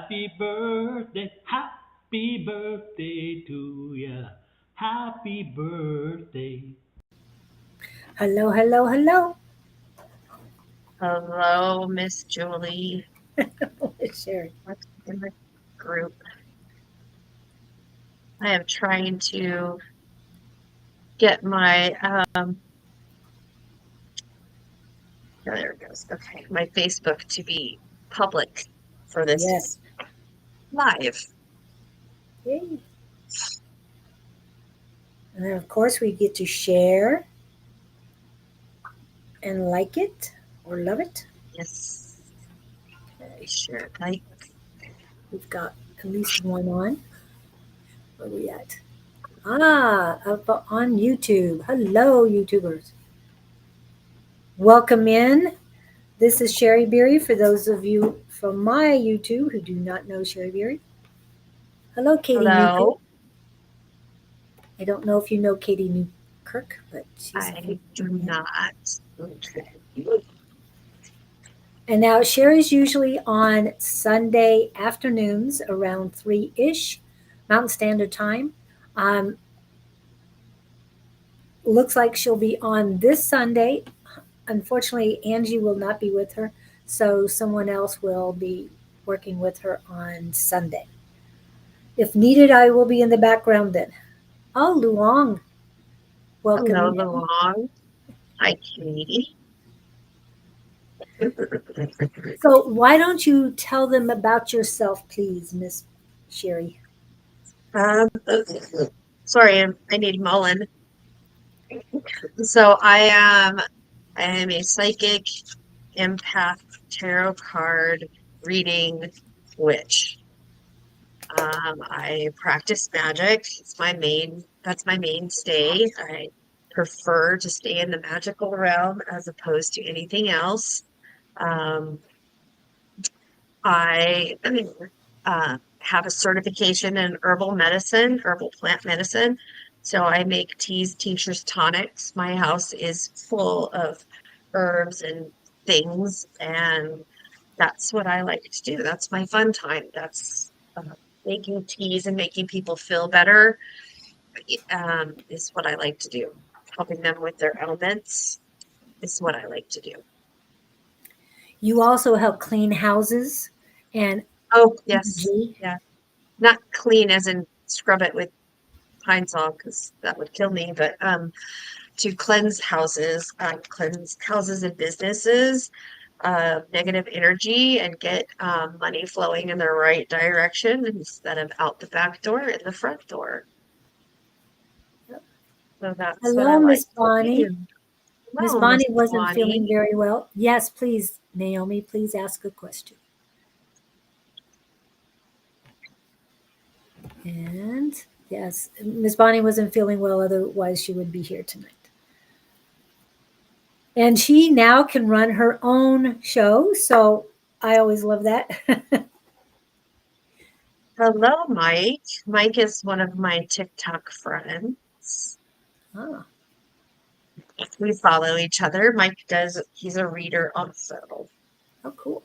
happy birthday to ya. Happy birthday. Hello, hello, hello. Hello, Miss Julie. Sherry. What's in the group? I am trying to get my oh, there it goes. Okay, my Facebook to be public for this Yes. live. Yay. And then, of course, we get to share and like it or love it. Yes, sure. Like, We've got at least one on. Where are we at? Up on YouTube. Hello, YouTubers. Welcome in. This is Sherry Beery for those of you from my YouTube who do not know Sherry Beery. Hello, Katie Newkirk. hello. I don't know if you know Katie Newkirk, but she's I do in. not. Okay. And now Sherry's usually on Sunday afternoons around 3-ish Mountain Standard Time. Um, Looks like she'll be on this Sunday. Unfortunately, Angie will not be with her, so someone else will be working with her on Sunday. If needed, I will be in the background then. Oh, Luong, welcome Hello, in. Luong. Hi, Katie. So, why don't you tell them about yourself, please, Miss Sherry? Um, sorry, I need Mullen. So I am a psychic empath tarot card reading witch. I practice magic. That's my mainstay. I prefer to stay in the magical realm as opposed to anything else. Um, I have a certification in herbal plant medicine. So I make teas, tinctures, tonics. My house is full of herbs and things, and that's what I like to do. That's my fun time. That's making teas and making people feel better is what I like to do. Helping them with their ailments is what I like to do. You also help clean houses and Oh, yes. energy. Yeah. Not clean as in scrub it with Pine Sol because that would kill me, but to cleanse houses and businesses, negative energy and get money flowing in the right direction instead of out the back door and the front door. So that's what I Hello, like Miss to Bonnie. do. Miss Hello, Miss Bonnie wasn't feeling Bonnie. very well. Yes, please, Naomi, please ask a question. And yes, Miss Bonnie wasn't feeling well, otherwise, she would be here tonight. And she now can run her own show, so I always love that. Hello, Mike. Mike is one of my TikTok friends. Ah, We follow each other. He's a reader also. how cool.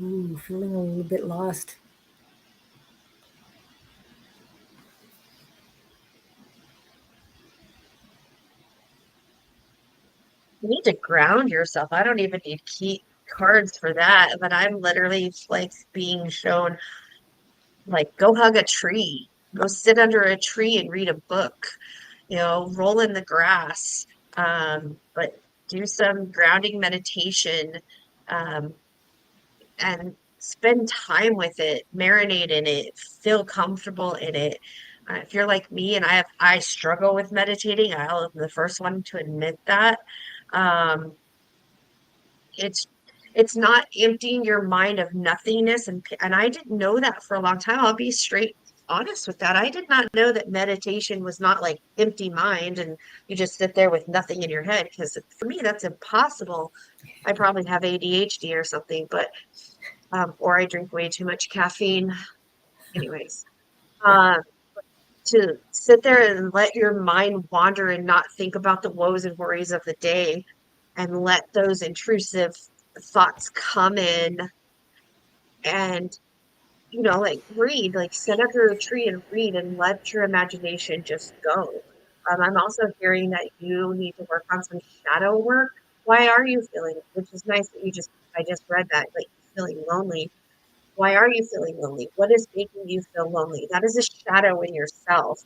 Ooh, feeling a little bit lost. You need to ground yourself. I don't even need key cards for that, but I'm literally like being shown like go hug a tree, go sit under a tree and read a book, roll in the grass, but do some grounding meditation, um, and spend time with it, marinate in it, feel comfortable in it. If you're like me and I struggle with meditating, I'll be the first one to admit that. Um, it's it's not emptying your mind of nothingness and I didn't know that for a long time. I'll be straight honest with that. I did not know that meditation was not like empty mind and you just sit there with nothing in your head because for me that's impossible. I probably have ADHD or something, but or I drink way too much caffeine. Anyways, Yeah. um, to sit there and let your mind wander and not think about the woes and worries of the day and let those intrusive thoughts come in, and like read, like sit under a tree and read and let your imagination just go. I'm also hearing that you need to work on some shadow work. Why are you feeling, which is nice that I just read that, like feeling lonely. Why are you feeling lonely? What is making you feel lonely? That is a shadow in yourself.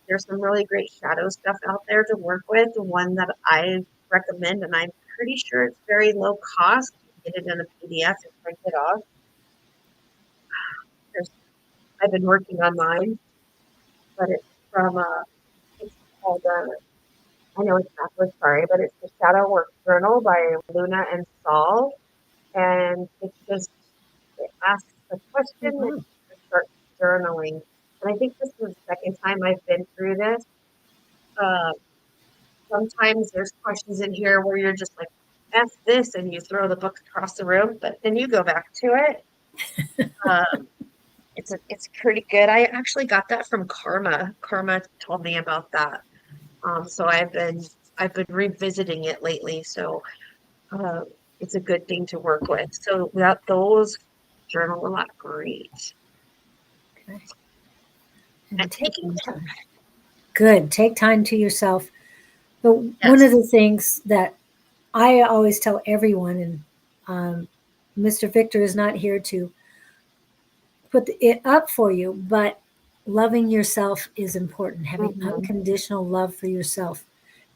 There's some really great shadow stuff out there to work with. The one that I recommend, and I'm pretty sure it's very low cost. You can get it in a PDF and print it off. There's, I've been working on mine, but it's called, I know it's backwards, sorry, but it's the Shadow Work Journal by Luna and Saul. And it's just, it asks a Oh, question and wow. you start journaling. And I think this is the second time I've been through this. Uh, Sometimes there's questions in here where you're just like, F this, and you throw the book across the room, but then you go back to it. Um, it's pretty good. I actually got that from Karma. Karma told me about that. So I've been revisiting it lately. So uh, it's a good thing to work with. So that those journal a lot great. Okay. And And taking taking time. Good. Take time to yourself. But one of yes. the things that I always tell everyone, and Mr. Victor is not here to put it up for you, but loving yourself is important, having Mhm. unconditional love for yourself.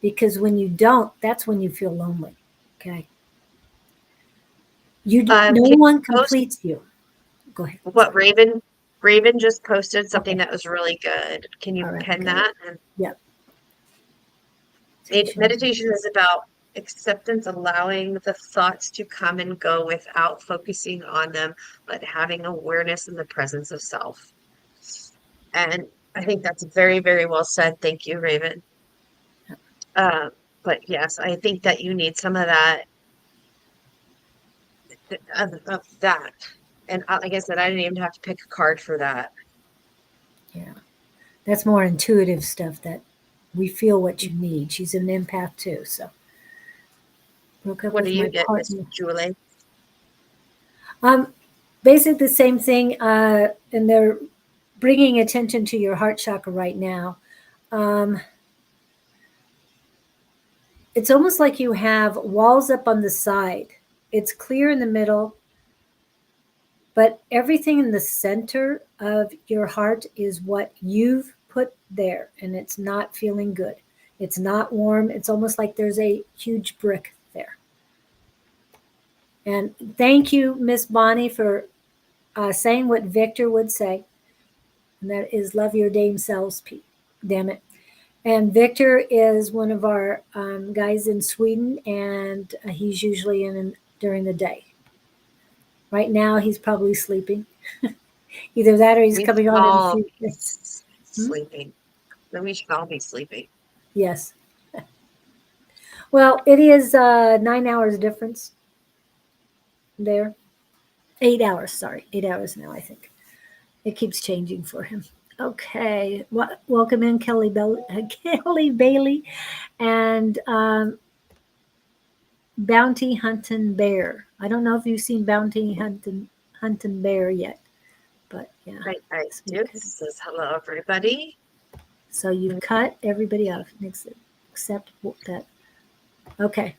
Because when you don't, that's when you feel lonely. Okay. No Can one you post completes you. Go ahead. what Sorry. Raven just posted something Okay. that was really good. Can you All right. pen Got it. that? And Yep. Meditation. meditation is about acceptance, allowing the thoughts to come and go without focusing on them, but having awareness in the presence of self. And I think that's very, very well said. Thank you, Raven. Uh, but yes, I think that you need some of that, of that. And like I said, I didn't even have to pick a card for that. Yeah. That's more intuitive stuff that we feel what you need. She's an empath too. So broke up What do with you my get, Miss partner. Julie? Um, Basically the same thing. And they're bringing attention to your heart chakra right now. Um, it's almost like you have walls up on the side. It's clear in the middle, but everything in the center of your heart is what you've put there, and it's not feeling good. It's not warm. It's almost like there's a huge brick there. And thank you, Miss Bonnie, for saying what Victor would say, and that is love your dame selves, Pete. Damn it. And Victor is one of our guys in Sweden, and he's usually during the day. Right now, he's probably sleeping. Either that or he's We coming should on in a all few be minutes. Hmm? sleeping. Then we should all be sleeping. Yes. Well, it is 9 hours difference there. 8 hours, sorry. 8 hours now, I think. It keeps changing for him. Okay. Welcome in, Kelly Bailey and Bounty Hunting Bear. I don't know if you've seen Hunting Bear yet, but yeah. I So do. This says hello, everybody. so you've cut everybody off except that. Okay.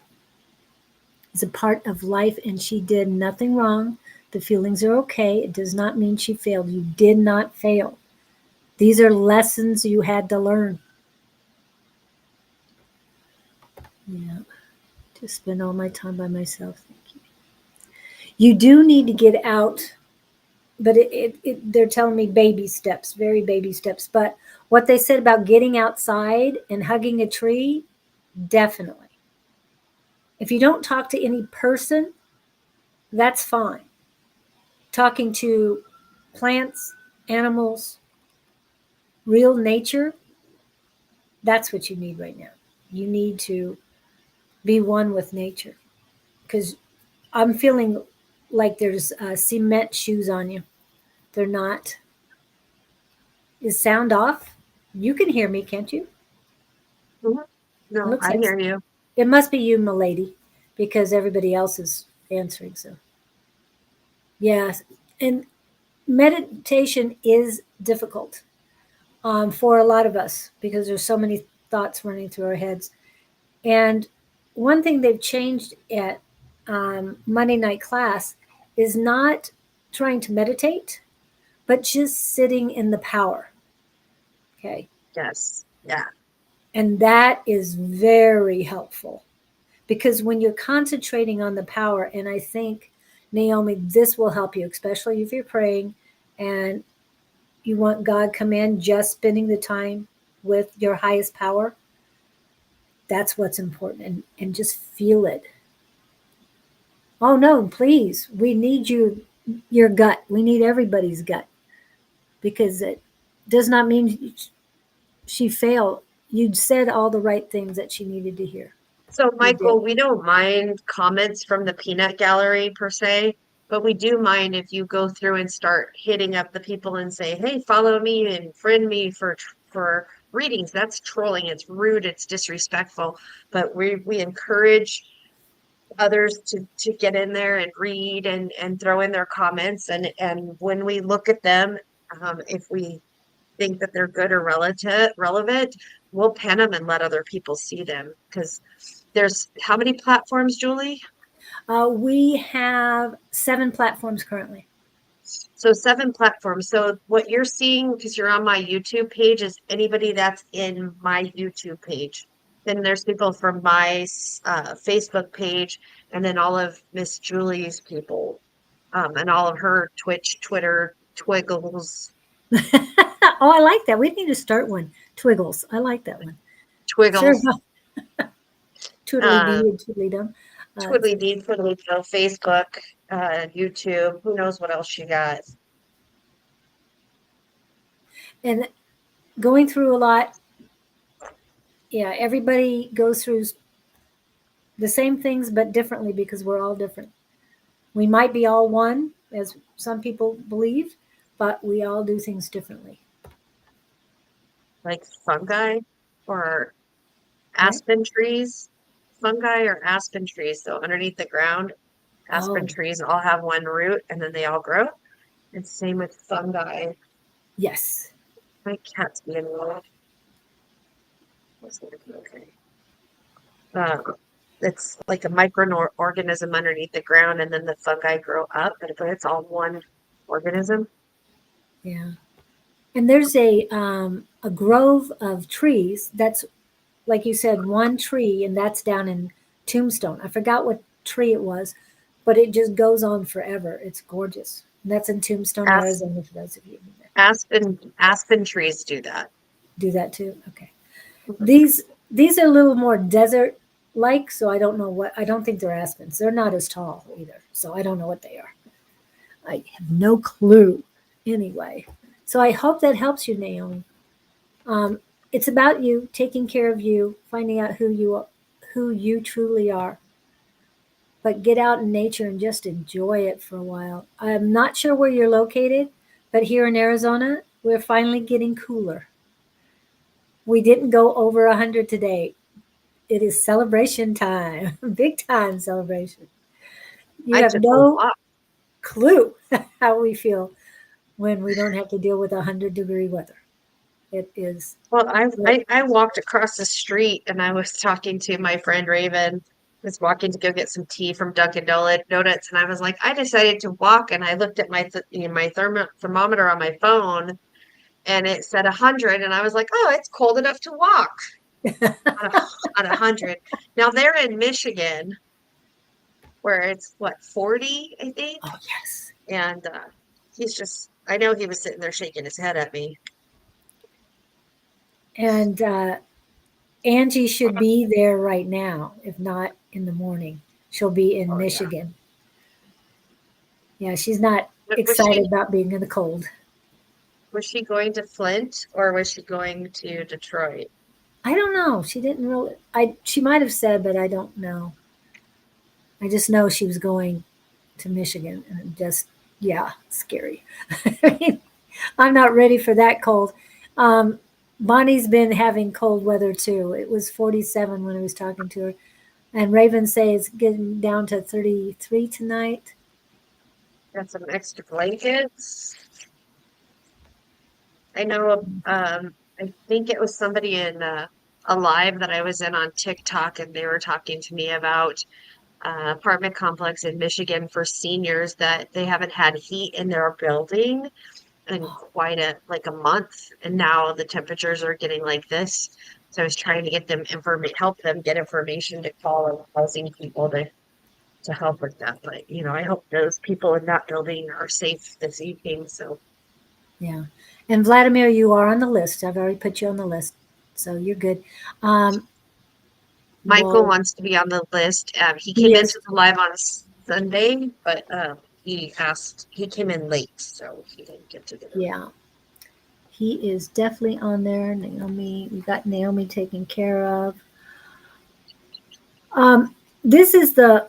It's a part of life, and she did nothing wrong. The feelings are okay. It does not mean she failed. You did not fail. These are lessons you had to learn. Yeah. To spend all my time by myself. Thank you. You do need to get out, but they're telling me baby steps, very baby steps. But what they said about getting outside and hugging a tree, definitely. If you don't talk to any person, that's fine. Talking to plants, animals, real nature, that's what you need right now. You need to be one with nature because I'm feeling like there's cement shoes on you. They're not. Is sound off? You can hear me, can't you? Mhm. It No, looks I like hear you. it must be you, milady, because everybody else is answering. So, yes. And meditation is difficult for a lot of us because there's so many thoughts running through our heads. And one thing they've changed at Monday night class is not trying to meditate, but just sitting in the power. Okay. Yes. Yeah. And that is very helpful because when you're concentrating on the power, and I think, Naomi, this will help you, especially if you're praying and you want God come in, just spending the time with your highest power. That's what's important. And just feel it. Oh no, please. We need your gut. We need everybody's gut because it does not mean she failed. You said all the right things that she needed to hear. So, You did. Michael, we don't mind comments from the peanut gallery per se, but we do mind if you go through and start hitting up the people and say, "Hey, follow me and friend me for readings." That's trolling. It's rude. It's disrespectful. But we encourage others to get in there and read and throw in their comments, and when we look at them, if we think that they're good or relevant, we'll pin them and let other people see them because there's how many platforms, Julie? We have 7 platforms currently. So 7 platforms. So what you're seeing, because you're on my YouTube page, is anybody that's in my YouTube page. Then there's people from my Facebook page, and then all of Miss Julie's people, and all of her Twitch, Twitter, Twiggles, Oh, I like that. We need to start one. Twiggles. I like that one. Sure. Twiggles, Toodly dee uh, and toodly dum. Twiddly Dee, Twiddly Do, Facebook, YouTube. Who knows what else you got? And going through a lot. Yeah, everybody goes through the same things but differently because we're all different. We might be all one, as some people believe, but we all do things differently. Like fungi or Okay. aspen trees? Fungi or aspen trees. So underneath the ground, aspen Oh, trees all have one root and then they all grow. And same with fungi. yes. My cat's being loud. Okay. It's like a microorganism underneath the ground, and then the fungi grow up, but it's all one organism. Yeah. And there's a grove of trees that's, like you said, one tree, and that's down in Tombstone. I forgot what tree it was, but it just goes on forever. It's gorgeous. And that's in Tombstone, As, Arizona, for those of you who aspen trees do that. do that too. Okay. Mhm. These are a little more desert like, so I don't know what, I don't think they're aspens. They're not as tall either, so I don't know what they are. I have no clue anyway. So I hope that helps you, Naomi. Um, it's about you taking care of you, finding out who you truly are. But get out in nature and just enjoy it for a while. I'm not sure where you're located, but here in Arizona, we're finally getting cooler. We didn't go over 100 today. It is celebration time, big time celebration. You I have took a no walk. clue how we feel when we don't have to deal with 100-degree weather. It is, Well, I walked across the street and I was talking to my friend Raven. Was walking to go get some tea from Dunkin' Donuts, and I was like, I decided to walk, and I looked at my thermometer on my phone, and it said 100, and I was like, oh, it's cold enough to walk at at 100. Now they're in Michigan, where it's what 40, I think, oh, yes. and he's just, I know he was sitting there shaking his head at me. And Angie should be there right now, if not in the morning. She'll be in Oh yeah. Michigan. Yeah, she's not But excited about being in the cold. was she going to Flint or was she going to Detroit? I don't know. She didn't really. She might have said, but I don't know. I just know she was going to Michigan, and just yeah, scary. I mean, I'm not ready for that cold. Um, Bonnie's been having cold weather too. It was 47 when I was talking to her. And Raven say it's getting down to 33 tonight. Got some extra blankets. I know, I think it was somebody in a live that I was in on TikTok, and they were talking to me about apartment complex in Michigan for seniors that they haven't had heat in their building in quite a month, and now the temperatures are getting like this. So I was trying to get them help them get information to call housing people to help with that. But I hope those people in that building are safe this evening. So Yeah. And Vladimir, you are on the list. I've already put you on the list. So you're good. Um, Michael well, wants to be on the list. He came yes. into the live on Sunday, but he came in late, so he didn't get to get on. Yeah. He is definitely on there. Naomi, we got Naomi taken care of. This is the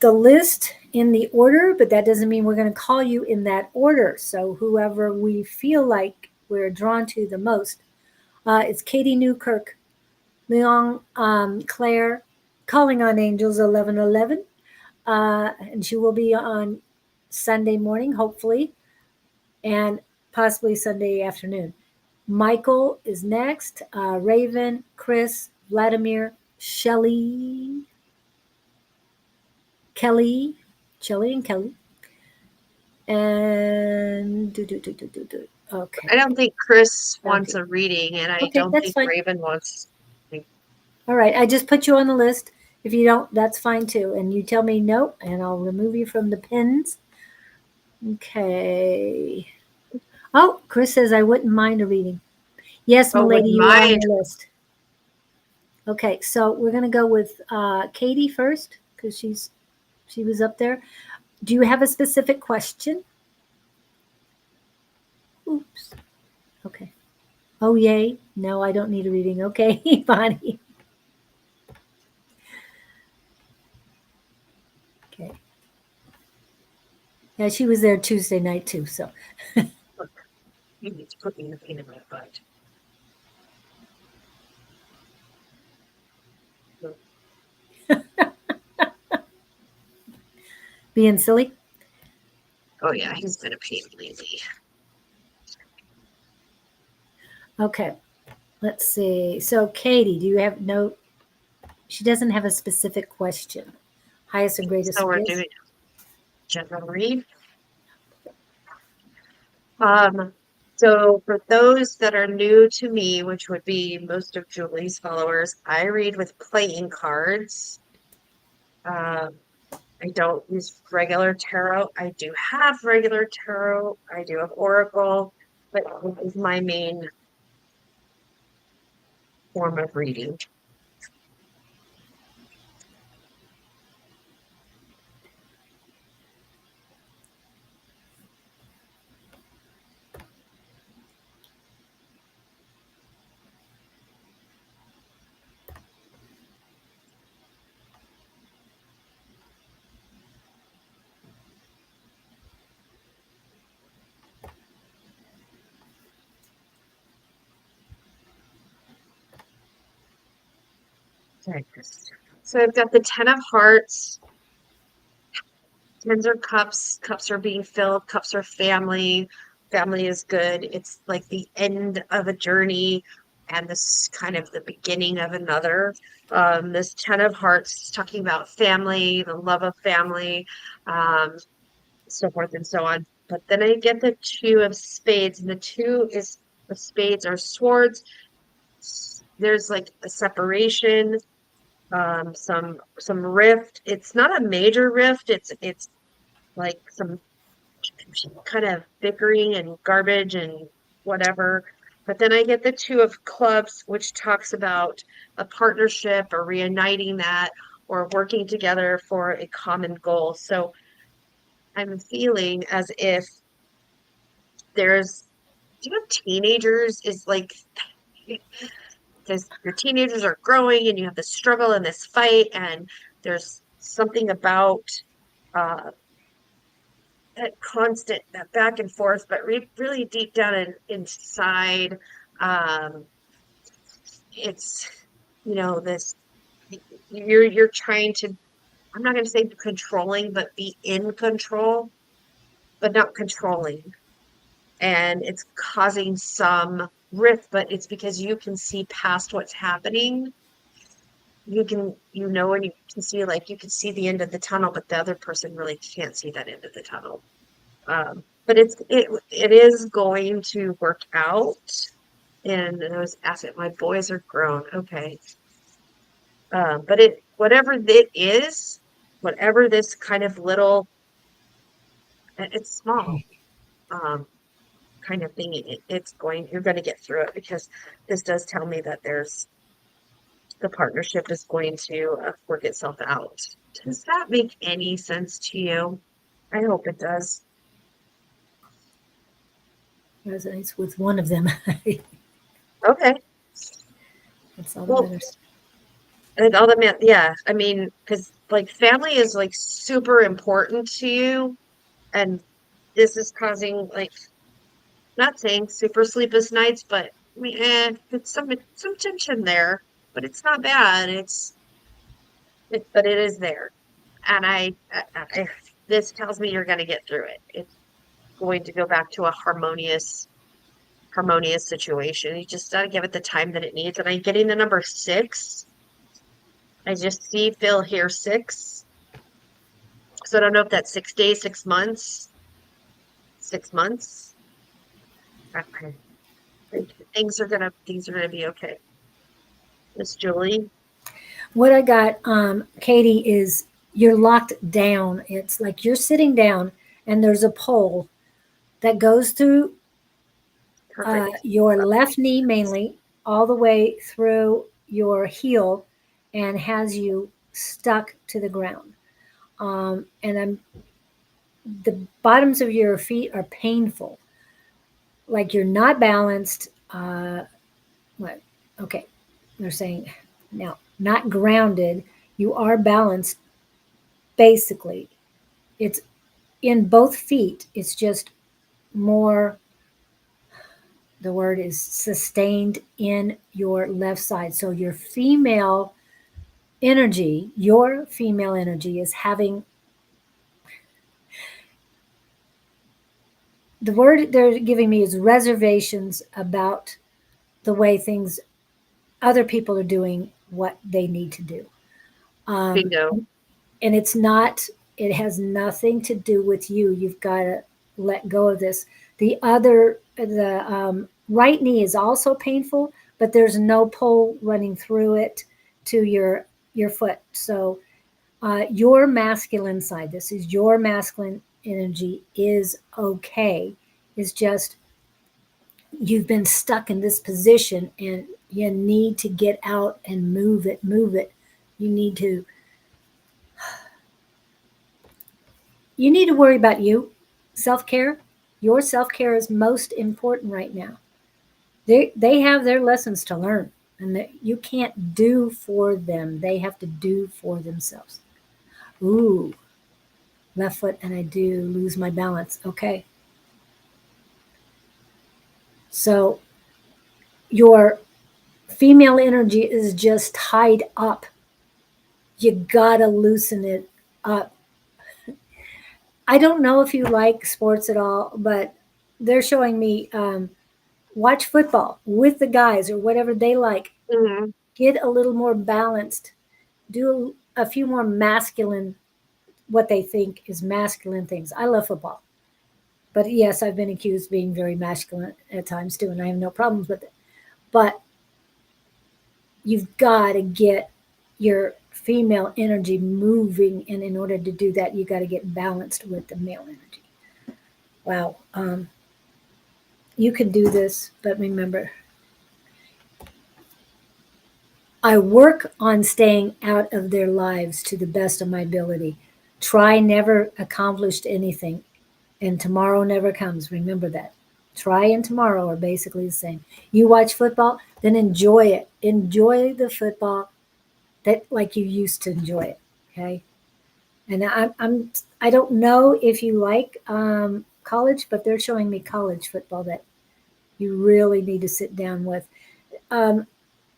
list in the order, but that doesn't mean we're going to call you in that order. So whoever we feel like we're drawn to the most, it's Katie Newkirk, Leon, Claire, Calling on Angels 1111, and she will be on Sunday morning, hopefully, and possibly Sunday afternoon. Michael is next. Raven, Chris, Vladimir, Shelly, Kelly, Shelly and Kelly, and do. I Okay, don't think Chris wants okay, a reading, and I okay. don't That's think fine. Raven wants. All right, I just put you on the list. If you don't, that's fine too. And you tell me no, and I'll remove you from the pins. Okay. Oh, Chris says I wouldn't mind a reading. Yes, Oh, with milady, you are on mine. the list. Okay, so we're gonna go with Katie first because she was up there. Do you have a specific question? Oops. Okay. Oh, yay. No, I don't need a reading. Okay, Bonnie. Okay. Yeah, she was there Tuesday night too. So, Look, you need to put me in the pain in my butt. being silly. Oh yeah, he's been a pain lately. Okay. Let's see. So, Katie, do you have no? She doesn't have a specific question. Highest and So greatest we're bliss. doing general read. Um, so for those that are new to me, which would be most of Julie's followers, I read with playing cards. Um, I don't use regular tarot. I do have regular tarot. I do have oracle, but this is my main form of reading. So I've got the Ten of Hearts. Tens are cups. Cups are being filled. Cups are family. Family is good. It's like the end of a journey and this kind of the beginning of another. This Ten of Hearts is talking about family, the love of family, um, so forth and so on. But then I get the Two of Spades, and the two is the spades are swords. There's like a separation, some rift. It's not a major rift. It's like some kind of bickering and garbage and whatever. But then I get the Two of Clubs, which talks about a partnership or reuniting that or working together for a common goal. So I'm feeling as if there's, teenagers is like, because your teenagers are growing and you have this struggle and this fight, and there's something about uh, that constant, that back and forth, but really deep down inside, um, it's this. you're trying to, I'm not going to say controlling, but be in control, but not controlling. And it's causing some rift, but it's because you can see past what's happening. You can, and you can see, like, you can see the end of the tunnel, but the other person really can't see that end of the tunnel. But it is going to work out. And I was asking, my boys are grown. Okay. But whatever it is, whatever this kind of little, it's small, um, kind of thing, you're going to get through it, because this does tell me that the partnership is going to work itself out. Does that make any sense to you? I hope it does. Resonates with one of them. Okay. That's all that Well, matters. and all that meant, yeah, I mean, because like family is like super important to you, and this is causing, like, not saying super sleepless nights, but I mean, it's some tension there, but it's not bad. But it is there, and this tells me you're going to get through it. It's going to go back to a harmonious situation. You just got to give it the time that it needs. And I'm getting the number 6. I just see, feel, hear 6. So I don't know if that's 6 days, 6 months, 6 months. Okay. Things are gonna be okay. Miss Julie. What I got, Katie, is you're locked down. It's like you're sitting down and there's a pole that goes through Perfect. your left knee mainly, all the way through your heel, and has you stuck to the ground. And the bottoms of your feet are painful, like you're not balanced. What? Okay, they're saying now not grounded. You are balanced basically. It's in both feet. It's just more, the word is sustained in your left side. So your female energy is having, the word they're giving me is reservations about the way things, other people are doing what they need to do. Um, Bingo. and it has nothing to do with you. You've got to let go of this. The right knee is also painful, but there's no pole running through it to your foot. So your masculine side, this is your masculine energy, is okay. It's just you've been stuck in this position and you need to get out and move it. You need to you need to worry about you. Self-care. Your self-care is most important right now. They have their lessons to learn, and that you can't do for them. They have to do for themselves. Ooh, left foot, and I do lose my balance. Okay. So your female energy is just tied up. You gotta loosen it up. I don't know if you like sports at all, but they're showing me watch football with the guys or whatever they like. Hmm. Get a little more balanced. Do a few more masculine, what they think is masculine things. I love football. But yes, I've been accused of being very masculine at times too, and I have no problems with it. But you've got to get your female energy moving, and in order to do that, you got to get balanced with the male energy. Wow, you can do this, but remember, I work on staying out of their lives to the best of my ability. Try never accomplished anything, and tomorrow never comes. Remember that. Try and tomorrow are basically the same. You watch football, then enjoy it. Enjoy the football that like you used to enjoy it. Okay. And I don't know if you like college, but they're showing me college football that you really need to sit down with. Um,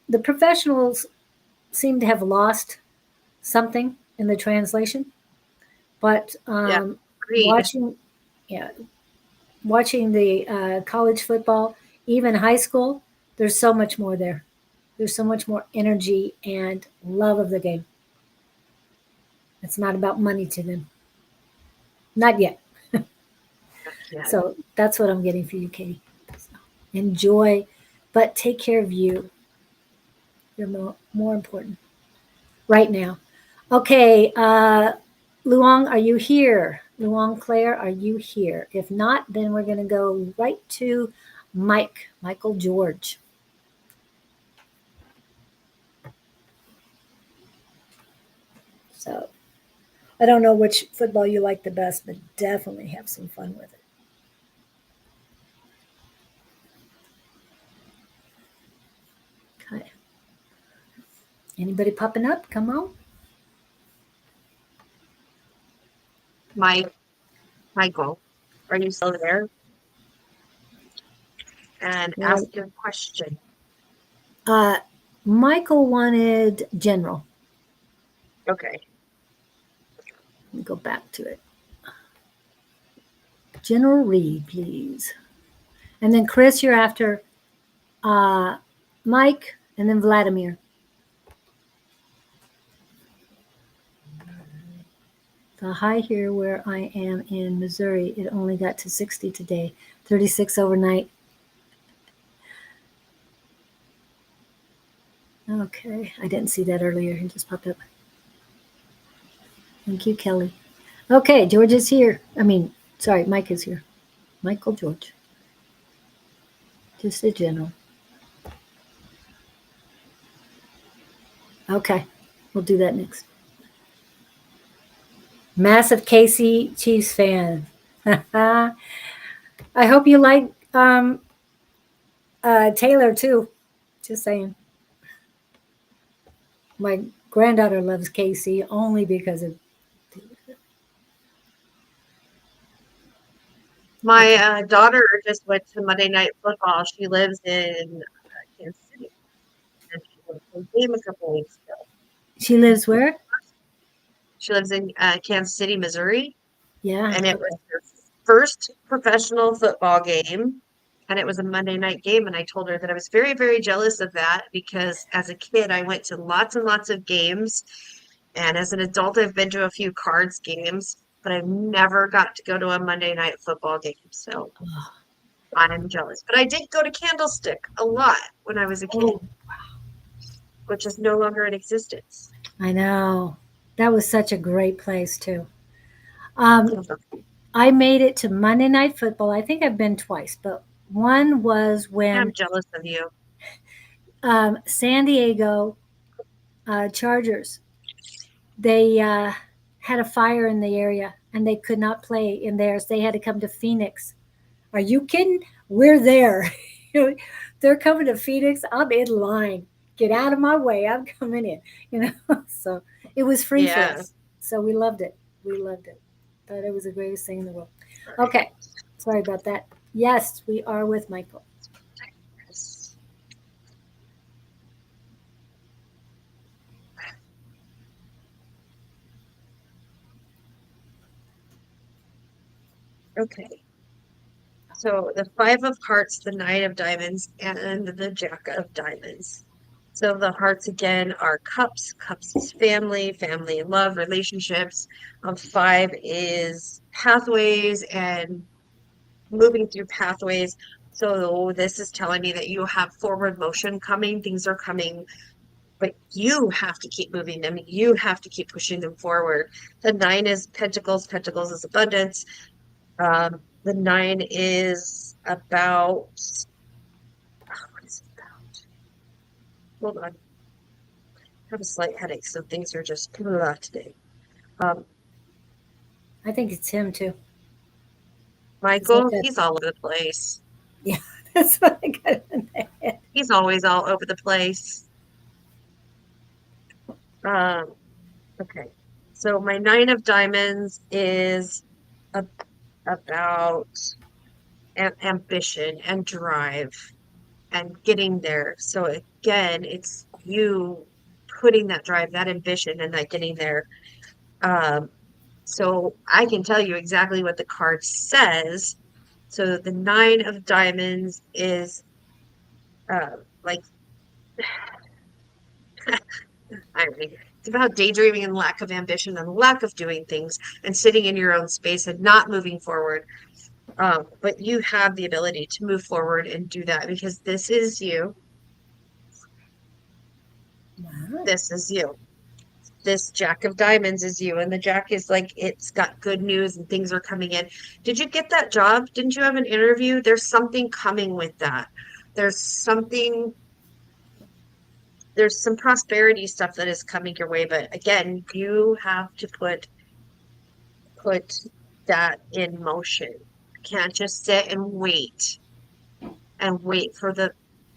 the professionals seem to have lost. something in the translation. But Yeah, agreed. watching, yeah, watching the college football, even high school, there's so much more there. There's so much more energy and love of the game. It's not about money to them, not yet. Yeah. So that's what I'm getting for you, Katie. So enjoy, but take care of you. You're more important right now. Okay, Luong, are you here? Luong Claire, are you here? If not, then we're going to go right to Michael George. So I don't know which football you like the best, but definitely have some fun with it. Okay. Anybody popping up? Come on. My Michael, are you still there? And Well, ask your question. uh, Michael wanted general. Okay. Let me go back to it. General Reed, please. And then Chris, you're after uh, Mike, and then Vladimir. The high here where I am in Missouri, it only got to 60 today, 36 overnight. Okay, I didn't see that earlier. It just popped up. Thank you, Kelly. Okay, George is here. Sorry, Mike is here. Michael George. Just a general. Okay, we'll do that next. Massive KC Chiefs fan. I hope you like Taylor too. Just saying. My granddaughter loves KC only because of. My Okay. daughter just went to Monday Night Football. She lives in Kansas City, and she went to a game a couple weeks ago. She lives where? She lives in Kansas City, Missouri, Yeah. and it was Okay. her first professional football game, and it was a Monday night game. And I told her that I was very, very jealous of that because as a kid, I went to lots and lots of games, and as an adult, I've been to a few cards games, but I've never got to go to a Monday night football game. So I'm jealous. But I did go to Candlestick a lot when I was a kid, Oh, which is no longer in existence. I know. That was such a great place too. Um, I made it to Monday Night Football. I think I've been twice, but one was I'm when jealous of you. San Diego Chargers, they had a fire in the area and they could not play in theirs. They had to come to Phoenix. Are you kidding? We're there. They're coming to Phoenix. I'm in line. Get out of my way. I'm coming in. So it was free for Yeah. us. So we loved it. We loved it. Thought it was the greatest thing in the world. All right. Okay. Sorry about that. Yes, we are with Michael. Okay. So the five of hearts, the nine of diamonds, and the jack of diamonds. So the hearts again are cups. Cups is family, family and love, relationships. Five is pathways and moving through pathways. So this is telling me that you have forward motion coming. Things are coming, but you have to keep moving them. You have to keep pushing them forward. The nine is pentacles. Pentacles is abundance. The nine is about, what is it about? Hold on. I have a slight headache, so things are just blah today. Um, I think it's him too. It's like Michael, that. he's all over the place. Yeah, that's what I got in my head. He's always all over the place. Um, okay. So my nine of diamonds is a, about ambition and drive and getting there. So again, it's you putting that drive, that ambition, and that getting there. Um, so I can tell you exactly what the card says. So the nine of diamonds is like irony. It's about daydreaming and lack of ambition and lack of doing things and sitting in your own space and not moving forward. But you have the ability to move forward and do that because this is you. Wow. This is you. This Jack of Diamonds is you. And the Jack is like, it's got good news and things are coming in. Did you get that job? Didn't you have an interview? There's something coming with that. There's something, there's some prosperity stuff that is coming your way. But again, you have to put that in motion. Can't just sit and wait for the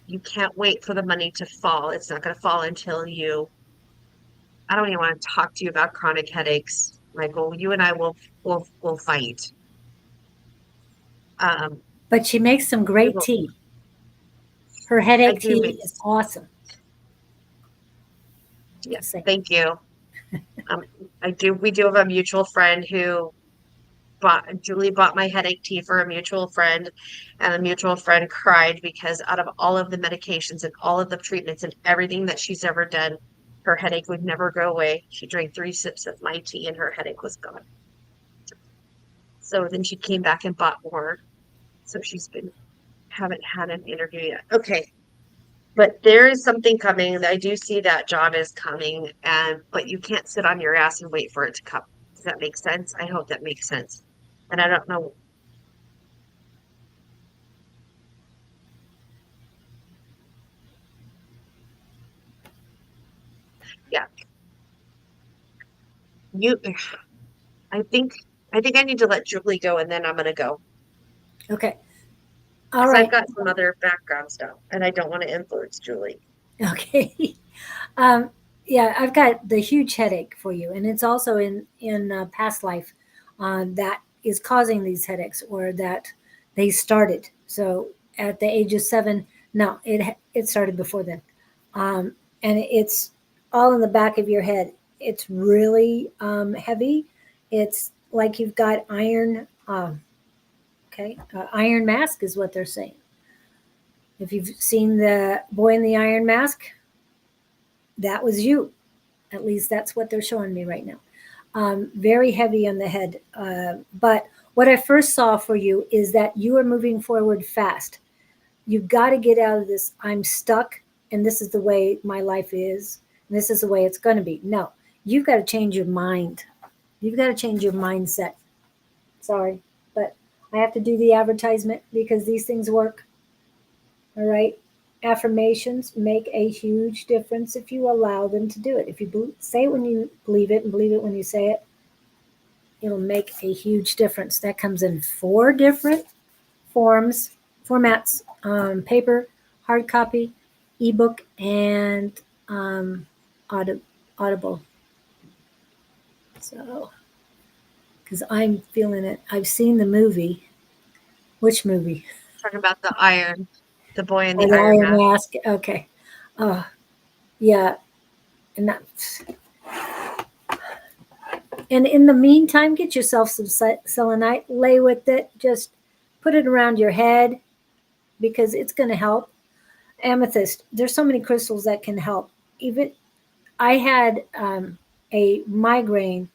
you can't wait for the money to fall. It's not going to fall until you I don't even want to talk to you about chronic headaches. Michael, you and I will fight. Um, But she makes some we great will tea. Her I headache do tea make is awesome. yeah, Just saying. thank you. Um, we do have a mutual friend who Julie bought my headache tea for a mutual friend, and the mutual friend cried because out of all of the medications and all of the treatments and everything that she's ever done, her headache would never go away. She drank 3 sips of my tea and her headache was gone. So then she came back and bought more. So she's been haven't had an interview yet. Okay. But there is something coming. I do see that job is coming, and but you can't sit on your ass and wait for it to come. Does that make sense? I hope that makes sense. And I don't know. Yeah, you. I think I think I need to let Julie go, and then I'm gonna go Okay. All because I've right. got some other background stuff, and I don't want to influence Julie. Okay. um, yeah, I've got the huge headache for you, and it's also in past life that is causing these headaches, or that they started. So at the age of 7, no, it started before then, and it's all in the back of your head. It's really heavy. It's like you've got iron. Okay, iron mask is what they're saying. If you've seen the boy in the iron mask, that was you. At least that's what they're showing me right now. Very heavy on the head. But what I first saw for you is that you are moving forward fast. You've got to get out of this. I'm stuck, and this is the way my life is, and this is the way it's going to be. No, you've got to change your mind. You've got to change your mindset. Sorry, but I have to do the advertisement because these things work. All right. Affirmations make a huge difference if you allow them to do it. If you say it when you believe it and believe it when you say it, it'll make a huge difference. That comes in 4 different formats: paper, hard copy, ebook, and audible. So, because I'm feeling it. I've seen the movie. Which movie? Talking about the boy in Oh, the the iron Iron mask. Mask. Okay. Oh, yeah. And that, and in the meantime, get yourself some selenite, lay with it, just put it around your head because it's going to help. Amethyst, there's so many crystals that can help. Even I had a migraine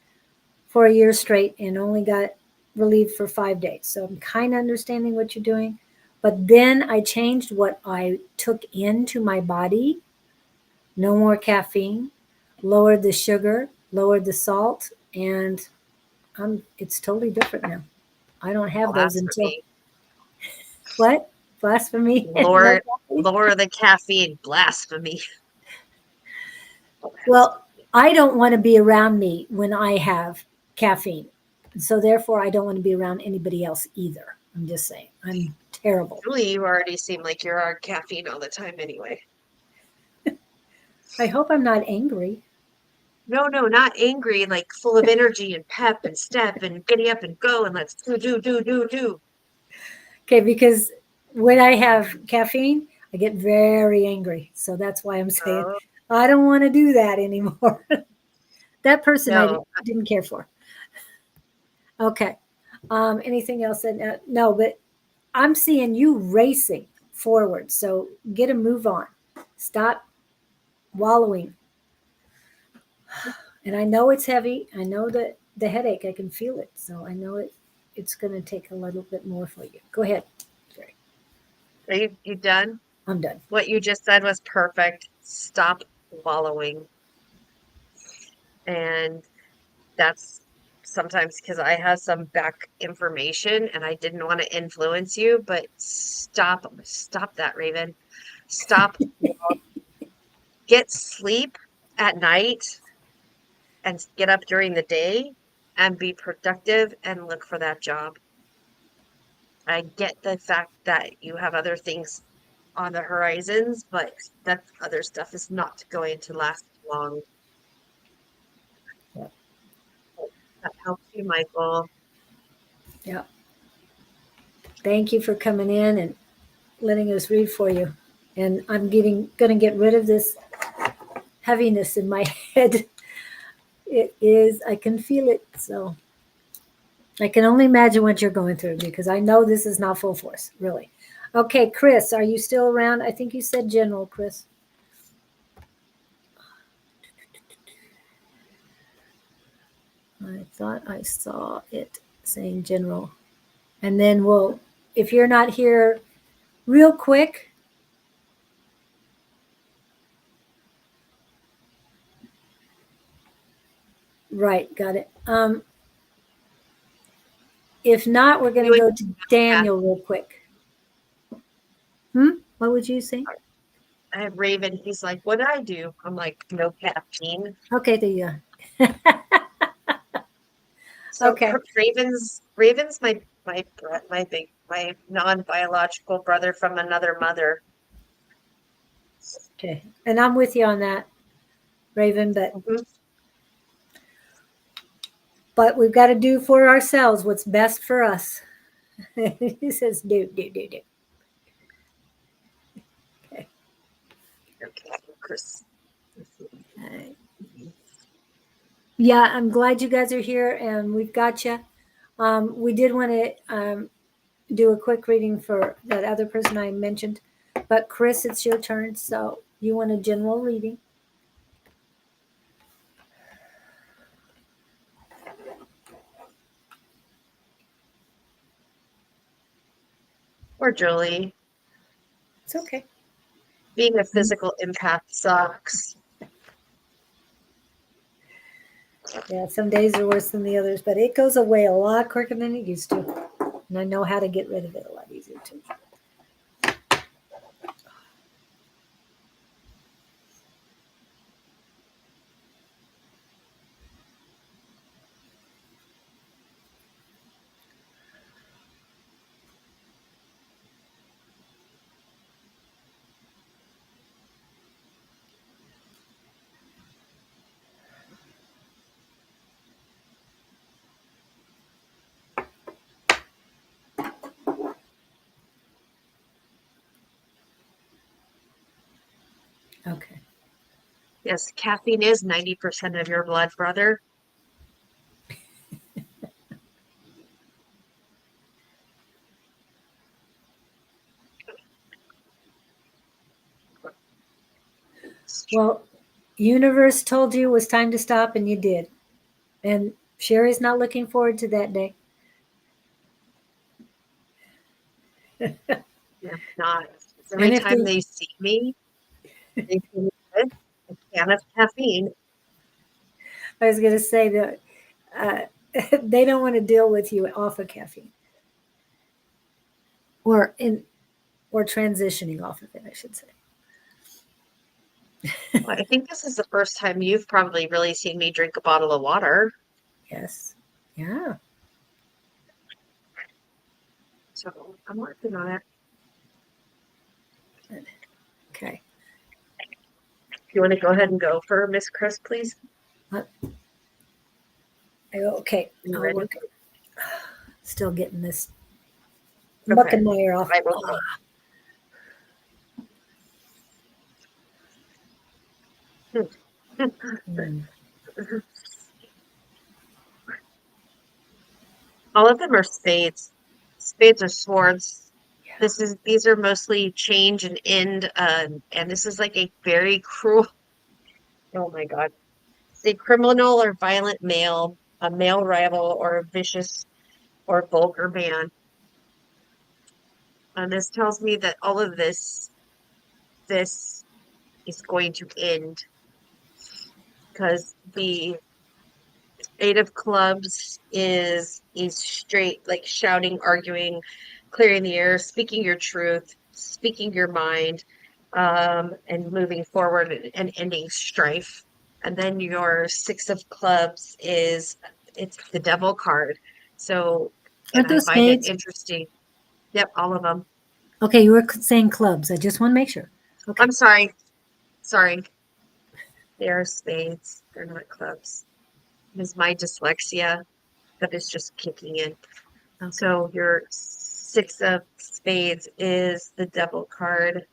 for a year straight and only got relieved for 5 days. So I'm kind of understanding what you're doing. But then I changed what I took into my body. No more caffeine, lowered the sugar, lowered the salt, and it's totally different now. I don't have those until Blasphemy. what? Blasphemy? No Lord, coffee? lower the caffeine. Blasphemy. Well, I don't want to be around me when I have caffeine. So therefore I don't want to be around anybody else either. I'm just saying. I'm terrible. Julie, you already seem like you're on caffeine all the time anyway. I hope I'm not angry. No, no, not angry, like full of energy and pep and step and getting up and go and let's do. Okay, because when I have caffeine, I get very angry. So that's why I'm saying Oh. I don't want to do that anymore. That person I No, didn't care for. Okay. Anything else? No, but I'm seeing you racing forward. So get a move on. Stop wallowing. And I know it's heavy. I know that the headache, I can feel it. So I know it's going to take a little bit more for you. Go ahead. Sorry. are you done? I'm done. What you just said was perfect. Stop wallowing. And that's sometimes because I have some back information and I didn't want to influence you, but stop that, Raven. Stop. Get sleep at night and get up during the day and be productive and look for that job. I get the fact that you have other things on the horizons, but that other stuff is not going to last long. Yeah. That helps you, Michael. Yeah. Thank you for coming in and letting us read for you. And I'm going to get rid of this heaviness in my head. It is, I can feel it. So I can only imagine what you're going through because I know this is not full force, really. Okay, Chris, are you still around? I think you said general, Chris. I thought I saw it saying general. And then if you're not here real quick, right, got it. If not, we're going You to would go to Daniel real quick. What would you say? I have Raven. He's like, what did I do? I'm like, no caffeine. Okay, there you go. So Okay. Raven's my non-biological brother from another mother. Okay. And I'm with you on that, Raven, Mhm. but we've got to do for ourselves what's best for us. He says, do. Okay. Okay, Chris. All right. Yeah, I'm glad you guys are here and we've got you. We did want to do a quick reading for that other person I mentioned, but Chris, it's your turn. So you want a general reading? Or Julie. It's okay. Being a physical empath sucks. Yeah, some days are worse than the others, but it goes away a lot quicker than it used to. And I know how to get rid of it a lot easier too. Okay. Yes, caffeine is 90% of your blood, brother. Well, universe told you it was time to stop and you did. And Sherry's not looking forward to that day. Yeah, not. And Every if time they, they see me, they see me with a can of caffeine. I was going to say that uh, they don't want to deal with you off of caffeine or in or transitioning off of it, I should say. Well, I think this is the first time you've probably really seen me drink a bottle of water. Yes. Yeah. So I'm working on it. Okay. You want to go ahead and go for Miss Chris, please? Okay. You I'll ready? work. Still getting this Okay. Muckenmeyer off. I will go. Mm. All of them are spades. Spades are swords. Yeah. These are mostly change and end, and this is like a very cruel. Oh my God. It's a criminal or violent male, a male rival, or a vicious or vulgar man. And this tells me that all of this is going to end because the Eight of Clubs is straight, like shouting, arguing, clearing the air, speaking your truth, speaking your mind, and moving forward and ending strife. And then your Six of Clubs it's the Devil card. So, and Aren't I those find it spades? interesting. Yep, all of them. Okay, you were saying clubs. I just want to make sure. Okay. I'm sorry. Sorry. They are spades. They're not clubs. It is my dyslexia that is just kicking in. Okay. So your Six of Spades is the Devil card.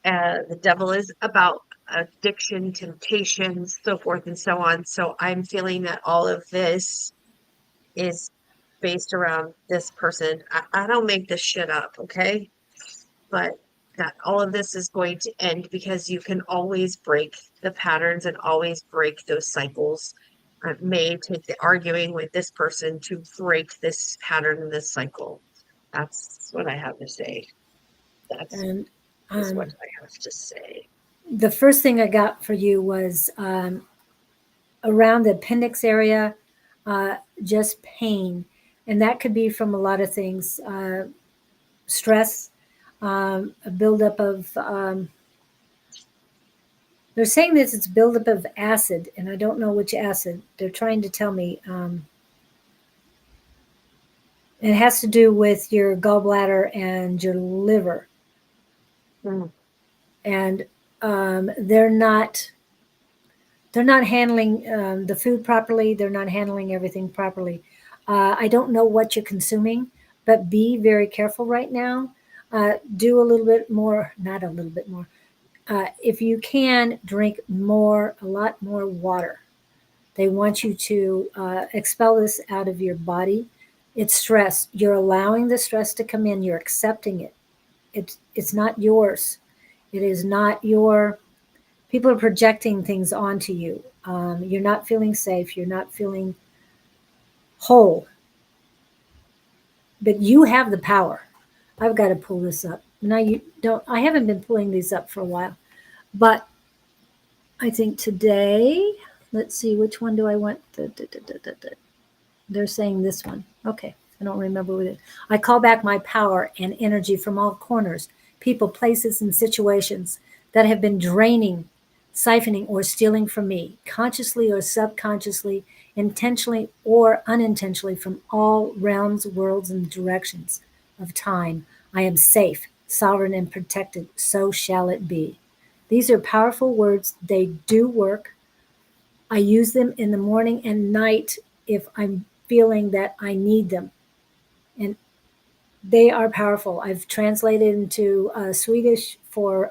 The Devil is about addiction, temptation, so forth and so on. So I'm feeling that all of this is based around this person. I don't make this shit up, okay? But that all of this is going to end because you can always break the patterns and always break those cycles. It may take the arguing with this person to break this pattern and this cycle. That's what I have to say. That's And is what um, I have to say. the first thing I got for you was around the appendix area, just pain. And that could be from a lot of things, stress, a buildup of, they're saying this, it's buildup of acid, and I don't know which acid. They're trying to tell me. It has to do with your gallbladder and your liver. Mm, And they're not handling the food properly. They're not handling everything properly. I don't know what you're consuming, but be very careful right now. Do a little bit more, not a little bit more. If you can, drink more, a lot more water. They want you to expel this out of your body. It's stress. You're allowing the stress to come in. You're accepting it. It's not yours. It is not your. People are projecting things onto you. You're not feeling safe. You're not feeling whole. But you have the power. I've got to pull this up. Now you don't. I haven't been pulling these up for a while, but I think today. Let's see, which one do I want? They're saying this one. Okay. I don't remember what it is. I call back my power and energy from all corners, people, places, and situations that have been draining, siphoning, or stealing from me, consciously or subconsciously, intentionally or unintentionally, from all realms, worlds, and directions of time. I am safe, sovereign, and protected. So shall it be. These are powerful words. They do work. I use them in the morning and night if I'm feeling that I need them. And they are powerful. I've translated into Swedish for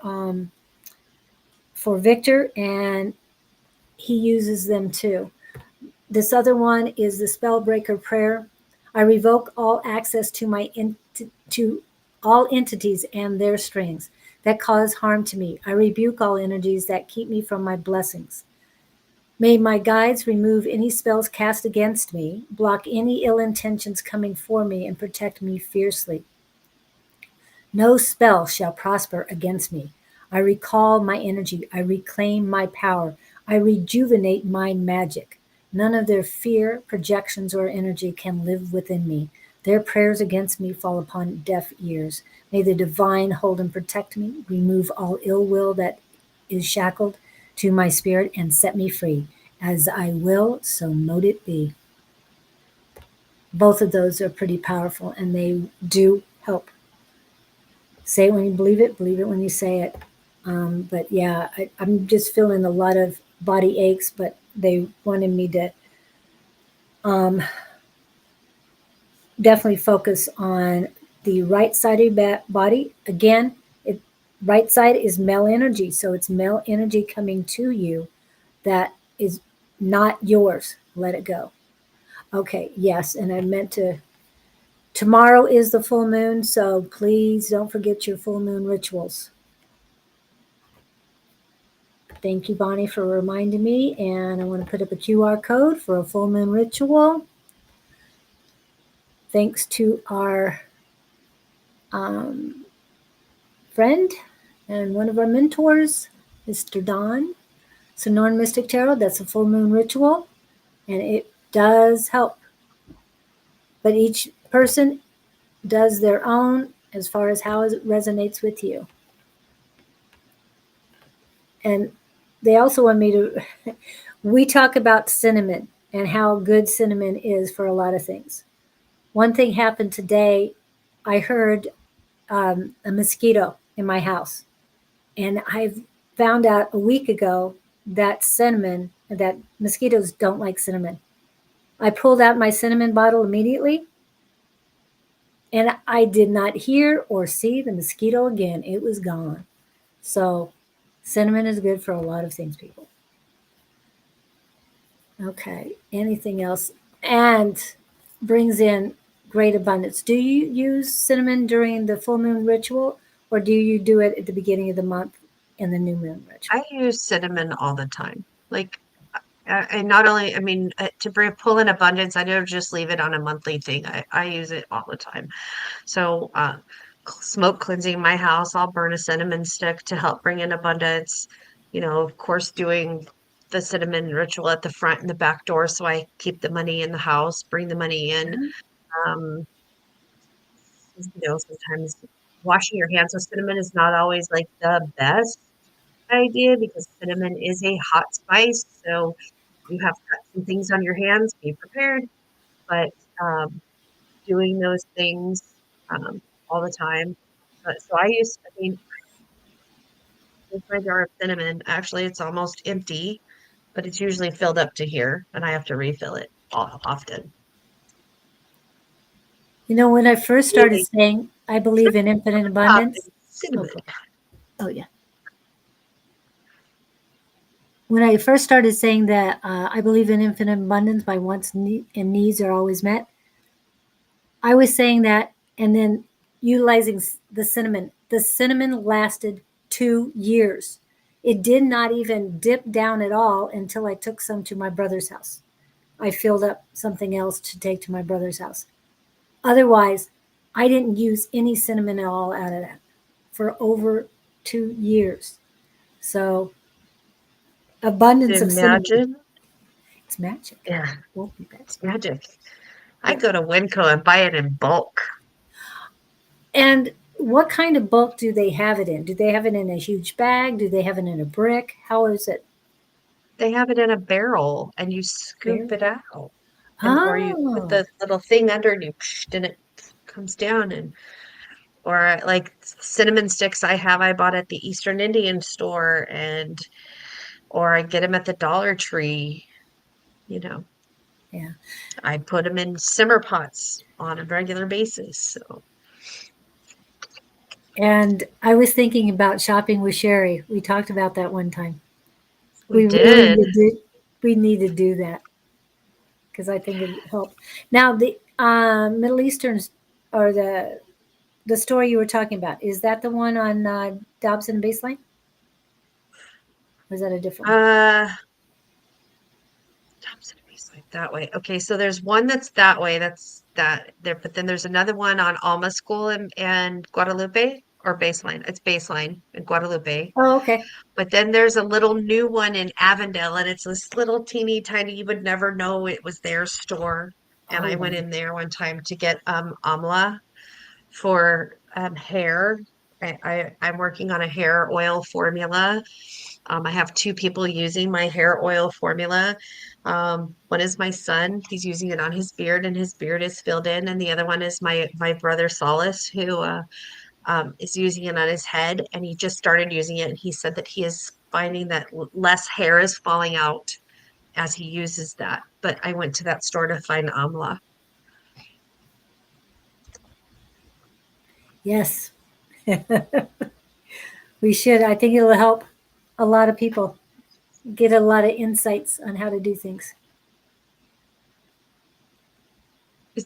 Victor, and he uses them too. This other one is the Spellbreaker Prayer. I revoke all access to to all entities and their strings that cause harm to me. I rebuke all energies that keep me from my blessings. May my guides remove any spells cast against me, block any ill intentions coming for me, and protect me fiercely. No spell shall prosper against me. I recall my energy. I reclaim my power. I rejuvenate my magic. None of their fear, projections, or energy can live within me. Their prayers against me fall upon deaf ears. May the divine hold and protect me, remove all ill will that is shackled to my spirit, and set me free. As I will, so mote it be. Both of those are pretty powerful, and they do help. Say it when you believe it when you say it. But yeah, I'm just feeling a lot of body aches, but they wanted me to um, definitely focus on the right side of your body. Again, it, Right side is male energy, so it's male energy coming to you that is not yours. Let it go. Okay, yes, and I meant to. Tomorrow is the full moon, so please don't forget your full moon rituals. Thank you, Bonnie, for reminding me. And I want to put up a QR code for a full moon ritual. Thanks to our um, friend and one of our mentors, Mr. Don. Sonoran Mystic Tarot, that's a full moon ritual, and it does help. But each person does their own as far as how it resonates with you. And they also want me to, we talk about cinnamon and how good cinnamon is for a lot of things. One thing happened today. I heard a mosquito in my house. And I found out a week ago that cinnamon, that mosquitoes don't like cinnamon. I pulled out my cinnamon bottle immediately, and I did not hear or see the mosquito again. It was gone. So cinnamon is good for a lot of things, people. Okay, anything else? And brings in great abundance. Do you use cinnamon during the full moon ritual, or do you do it at the beginning of the month in the new moon ritual? I use cinnamon all the time. Like, and not only, I mean, to bring pull in abundance, I don't just leave it on a monthly thing. I use it all the time. So, smoke cleansing my house, I'll burn a cinnamon stick to help bring in abundance. You know, of course, doing the cinnamon ritual at the front and the back door, so I keep the money in the house, bring the money in. Um, you know, sometimes washing your hands with cinnamon is not always like the best idea because cinnamon is a hot spice. So you have cut some things on your hands, be prepared. But um, doing those things all the time. So I mean, with my jar of cinnamon, actually, it's almost empty, but it's usually filled up to here, and I have to refill it often. You know, when I first started Anyway, saying I believe in infinite top abundance, is cinnamon. okay. Oh, yeah. When I first started saying that I believe in infinite abundance, my wants and needs are always met, I was saying that and then utilizing the cinnamon. The cinnamon lasted 2 years. It did not even dip down at all until I took some to my brother's house. I filled up something else to take to my brother's house. Otherwise, I didn't use any cinnamon at all out of that for over 2 years. So, abundance of cinnamon, Imagine, it's magic. yeah, Won't be bad. it's magic. I Yeah. go to Winco and buy it in bulk. And what kind of bulk do they have it in? Do they have it in a huge bag? Do they have it in a brick? How is it They have it in a barrel, and you there? scoop it out, and or you put Oh, the little thing under, and and it comes down, and or like cinnamon sticks I bought at the Eastern Indian store, and or I get them at the Dollar Tree. You know, yeah. I put them in simmer pots on a regular basis. So And I was thinking about shopping with Sherry. We talked about that one time. we We really did. need to do, we need to do that because I think it helped. Now the Middle Easterns or the store you were talking about, is that the one on Dobson Baseline? Or is that a different one? Uh, Thompson East like that way. Okay, so there's one that's that way. That's that there, but then there's another one on Alma School and Guadalupe or Baseline. It's Baseline in Guadalupe. Oh, okay. But then there's a little new one in Avondale, and it's this little teeny tiny, you would never know it was their store. And Oh, I wow. went in there one time to get amla for hair. I'm working on a hair oil formula. I have two people using my hair oil formula. One is my son; he's using it on his beard, and his beard is filled in. And the other one is my brother Solace, who is using it on his head, and he just started using it. And he said that he is finding that less hair is falling out as he uses that. But I went to that store to find amla. Yes. We should. I think it'll help a lot of people get a lot of insights on how to do things.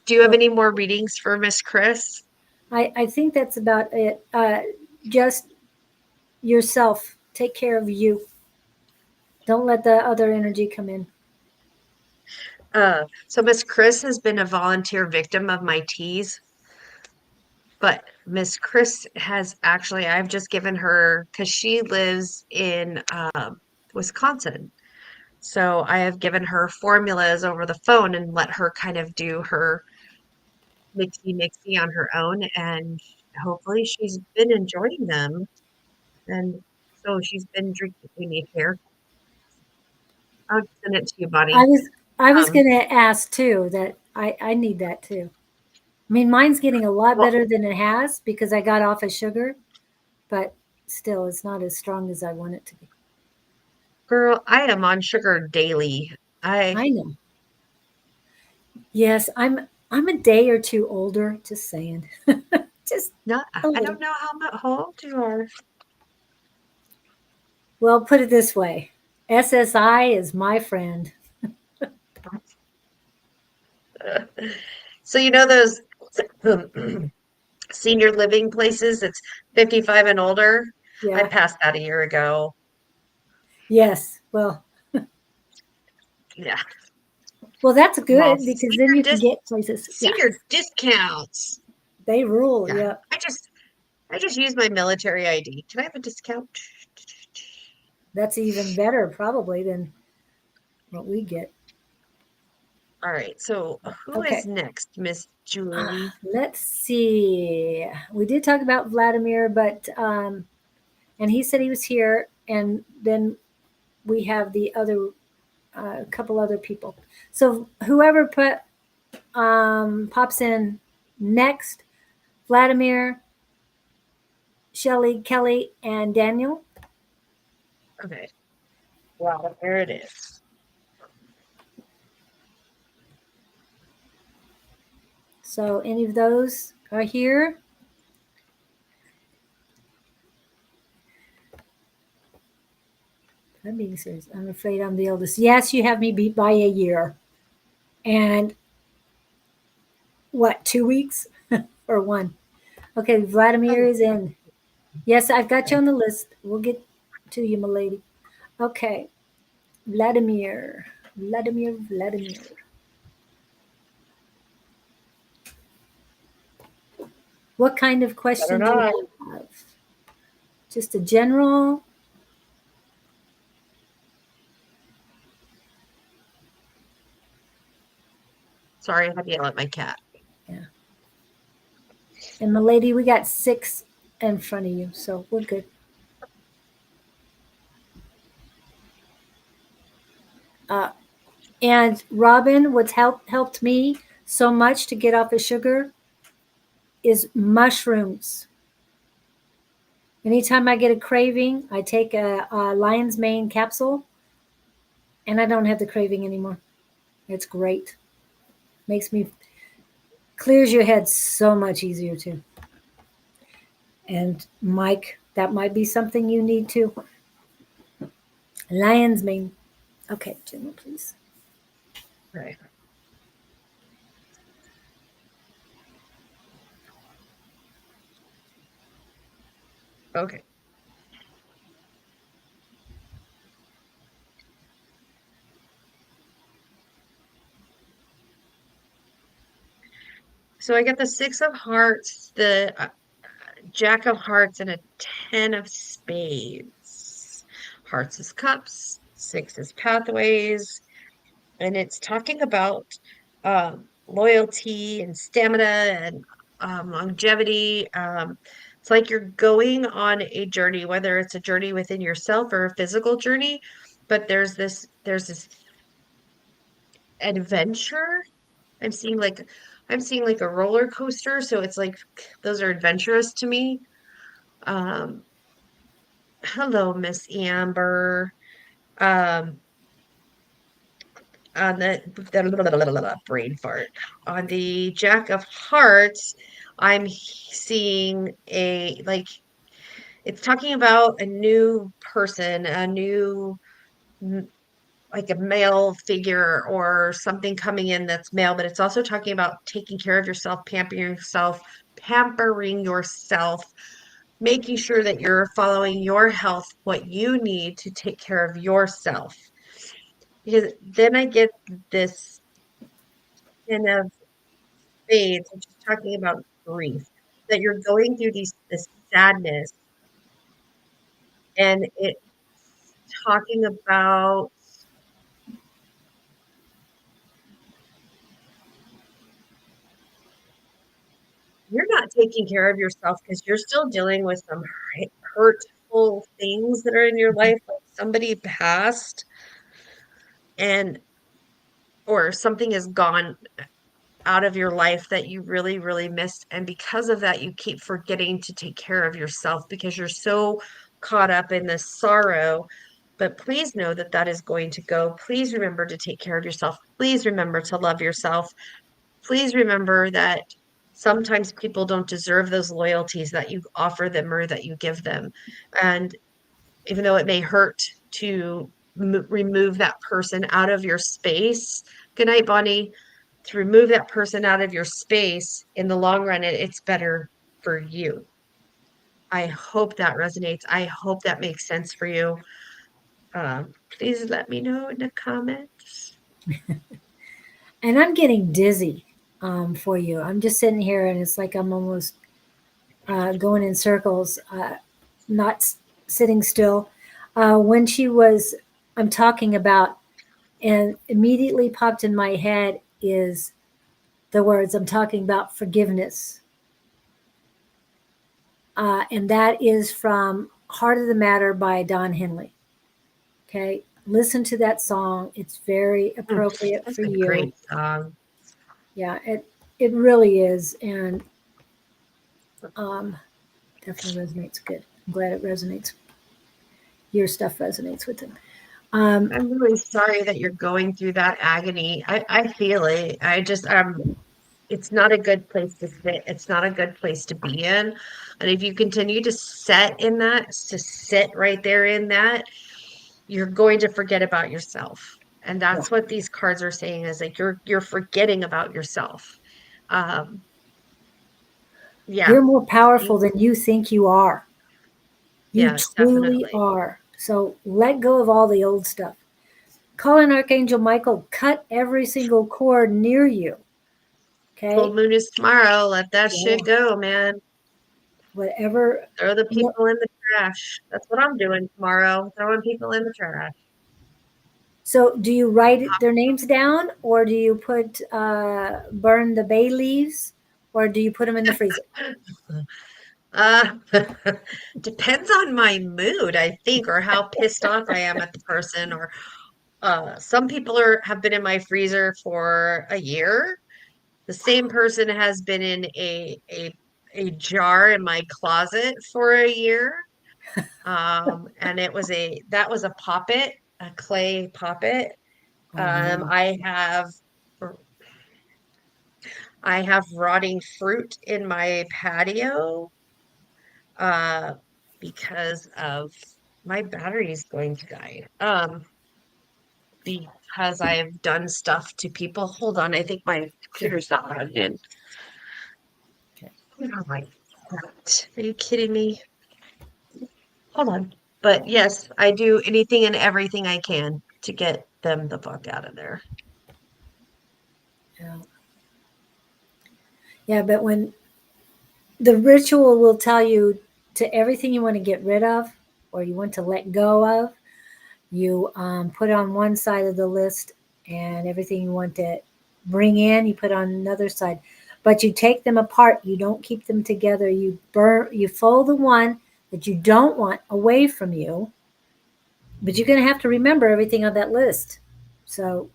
Do you have So any more readings for Miss Chris? I think that's about it. Just yourself. Take care of you. Don't let the other energy come in. So Miss Chris has been a volunteer victim of my tease, but Miss Chris has actually, I've just given her, because she lives in Wisconsin. So I have given her formulas over the phone and let her kind of do her mixy on her own, and hopefully she's been enjoying them. And so she's been drinking. We need hair. I'll send it to you, I Bonnie. was I was Um, gonna ask too that I need that too. I mean, mine's getting a lot well, better than it has because I got off of sugar, but still, it's not as strong as I want it to be. girl, I am on sugar daily. I I know. Yes, I'm a day or two older. Just saying, just not. a I little. don't know how old you are. Well, put it this way: SSI is my friend. So you know those senior living places. It's 55 and older. I Yeah. passed that a year ago. Yes. Yeah. Well, that's Well, good because then you can get places. Yeah, senior discounts. they rule. Yeah. Yeah, I just use my military ID. Can I have a discount? that's even better probably than what we get. All right. So who is Okay. next, Miss Julie? Let's see. We did talk about Vladimir, but and he said he was here, and then we have the other couple other people. So whoever pops in next, Vladimir, Shelly, Kelly, and Daniel. Okay. Wow, there it is. So any of those are here. I'm being serious. I'm afraid I'm the oldest. Yes, you have me beat by a year. And what, 2 weeks or one? Okay, Vladimir Oh, is in. Yes, I've got you okay. on the list. We'll get to you, my lady. Okay, Vladimir. Vladimir. What kind of Better question do you not. have? Just a general? Sorry, I had to yell at my cat. Yeah. And my lady, we got 6 in front of you, so we're good. Uh, and Robin, what's helped me so much to get off of sugar is mushrooms. Anytime I get a craving, I take a lion's mane capsule, and I don't have the craving anymore. It's great. Makes me clears your head so much easier too. And Mike, that might be something you need too. Lion's mane. Okay, General, please. Right. Okay. So I got the Six of Hearts, the Jack of Hearts, and a Ten of Spades. Hearts is cups, six is pathways, and it's talking about loyalty and stamina and longevity. It's like you're going on a journey, whether it's a journey within yourself or a physical journey, but there's this adventure. I'm seeing like a roller coaster, so it's like those are adventurous to me. Um, Hello, Miss Amber. Um, on the brain fart. On the Jack of Hearts, I'm seeing a like It's talking about a new person, a new like a male figure or something coming in that's male, but it's also talking about taking care of yourself, pampering yourself, making sure that you're following your health, what you need to take care of yourself. Because then I get this kind of phase, which is talking about grief, that you're going through this sadness, and it's talking about you're not taking care of yourself because you're still dealing with some hurtful things that are in your life, like somebody passed and or something is gone out of your life that you really, really missed. And because of that, you keep forgetting to take care of yourself because you're so caught up in this sorrow. But please know that that is going to go. Please remember to take care of yourself. Please remember to love yourself. Please remember that sometimes people don't deserve those loyalties that you offer them or that you give them. And even though it may hurt to remove that person out of your space, good night, Bonnie. To remove that person out of your space, in the long run, it's better for you. I hope that resonates. I hope that makes sense for you. Please let me know in the comments. And I'm getting dizzy for you. I'm just sitting here and it's like I'm almost going in circles, not sitting still. When she was, I'm talking about, and immediately popped in my head is the words I'm talking about forgiveness. And that is from Heart of the Matter by Don Henley. Okay. Listen to that song. It's very appropriate That's for a you. great song. Yeah, it really is. And um, definitely resonates good. I'm glad it resonates. Your stuff resonates with him. Um, I'm really sorry that you're going through that agony. I feel it. I just it's not a good place to sit. It's not a good place to be in. And if you continue to set in that, to sit right there in that, you're going to forget about yourself. And yeah. that's what these cards are saying is like you're forgetting about yourself. Um, yeah. You're more powerful You- than you think you are. You Yes, truly definitely. are. So let go of all the old stuff. Call in Archangel Michael, cut every single cord near you. Full Okay? moon is tomorrow. Let that Yeah. shit go, man. Whatever. Throw the No, people in the trash. That's what I'm doing tomorrow. Throwing people in the trash. so do you write their names down or do you put burn the bay leaves or do you put them in the freezer? Uh, depends on my mood, I think, or how pissed off I am at the person. Or some people have been in my freezer for a year. The same person has been in a jar in my closet for a year. And that was a poppet, a clay poppet. Oh Um, no. I have I have rotting fruit in my patio uh, because of my battery is going to die. Because I've done stuff to people. Hold on, I think my computer's not logged in. Okay. Oh my God. Are you kidding me? Hold on. But yes, I do anything and everything I can to get them the fuck out of there. Yeah. Yeah, but when the ritual will tell you to everything you want to get rid of or you want to let go of, you put on one side of the list, and everything you want to bring in, you put on another side. But you take them apart. You don't keep them together. You burn. You fold the one that you don't want away from you. But you're going to have to remember everything on that list. So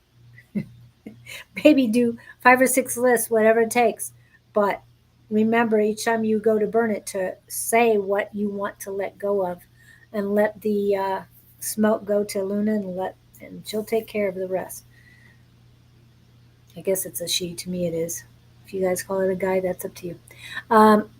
maybe do 5 or 6 lists, whatever it takes. But remember each time you go to burn it to say what you want to let go of, and let the smoke go to Luna, and she'll take care of the rest. I guess it's a she. To me, it is. If you guys call it a guy, that's up to you. Um,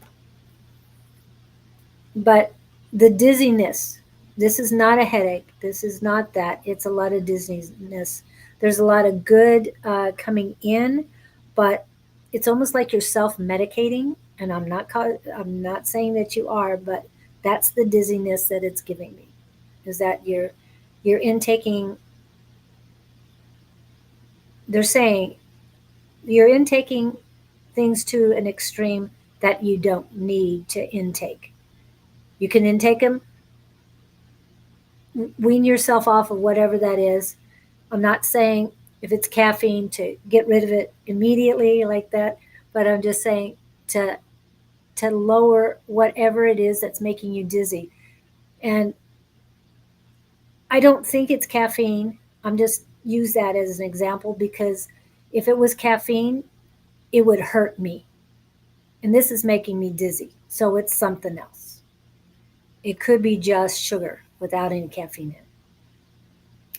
but The dizziness. This is not a headache. This is not that. It's a lot of dizziness. There's a lot of good coming in, but it's almost like you're self-medicating. And I'm not saying that you are, but that's the dizziness that it's giving me. Is that you're intaking. They're saying you're intaking things to an extreme that you don't need to intake. You can intake them, wean yourself off of whatever that is. I'm not saying if it's caffeine to get rid of it immediately like that, but I'm just saying to lower whatever it is that's making you dizzy. And I don't think it's caffeine. I'm just use that as an example because if it was caffeine, it would hurt me. And this is making me dizzy. So it's something else. It could be just sugar without any caffeine in it.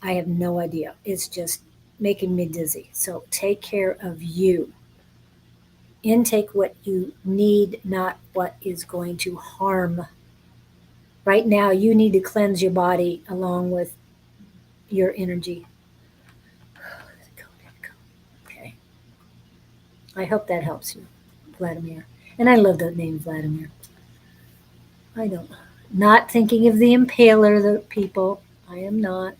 I have no idea. It's just making me dizzy. So take care of you. Intake what you need, not what is going to harm. Right now, you need to cleanse your body along with your energy. Okay. I hope that helps you, Vladimir. And I love that name, Vladimir. I don't. Not thinking of the impaler, the people. I am not.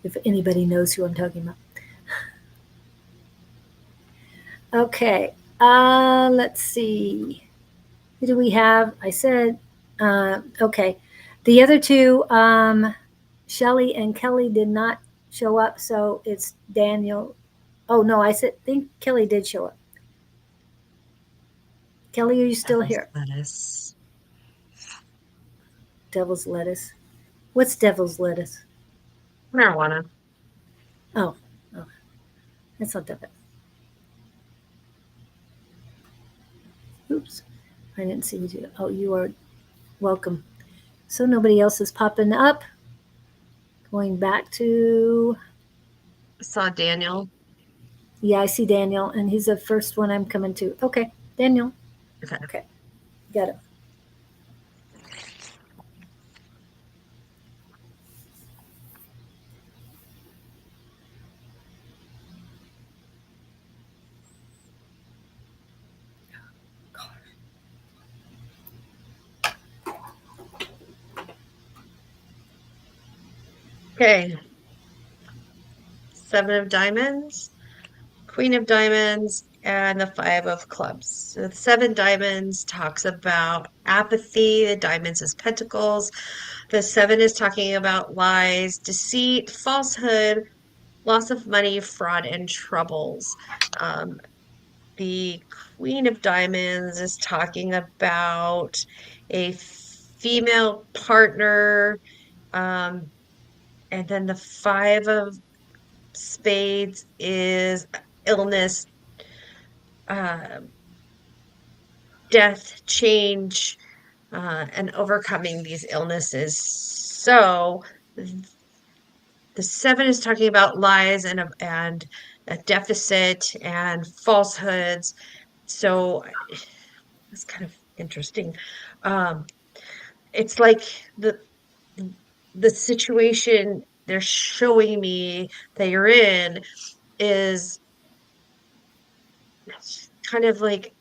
If anybody knows who I'm talking about. Okay. Let's see. Who do we have? I said, okay. The other two, Shelly and Kelly did not show up, so it's Daniel. Oh no, think Kelly did show up. Kelly, are you still Devil's here? lettuce. Devil's lettuce. What's devil's lettuce? Marijuana. Oh, oh, that's not that bad. Oops, I didn't see you. Oh, you are welcome. So nobody else is popping up. Going back to, Saw Daniel. yeah, I see Daniel, and he's the first one I'm coming to. Okay, Daniel. Okay. Okay, got it. Okay. Seven of diamonds, queen of diamonds, and the five of clubs. So the seven diamonds talks about apathy. The diamonds is pentacles. The seven is talking about lies, deceit, falsehood, loss of money, fraud, and troubles. Um, the Queen of Diamonds is talking about a female partner. Um, and then the Five of Spades is illness, uh, death, change, and overcoming these illnesses. So the seven is talking about lies and a deficit and falsehoods. So it's kind of interesting. Um, it's like the the situation they're showing me that you're in is kind of like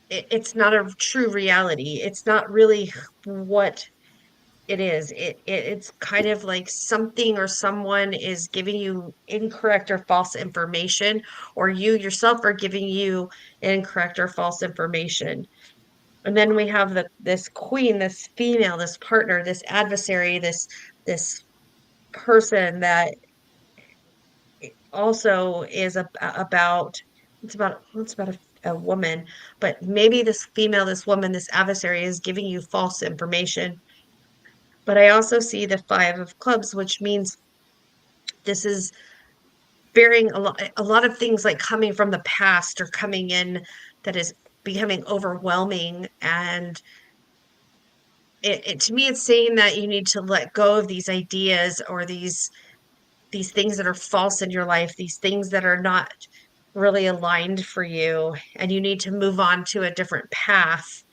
it's not a true reality. It's not really what it is. It's kind of like something or someone is giving you incorrect or false information, or you yourself are giving you incorrect or false information. And then we have this queen, this female, this partner, this adversary, this person that also is about it's about a woman, but maybe this female, this woman, this adversary is giving you false information. But I also see the five of clubs, which means this is bearing a lot of things like coming from the past or coming in that is becoming overwhelming. And it to me it's saying that you need to let go of these ideas or these things that are false in your life, these things that are not really aligned for you and you need to move on to a different path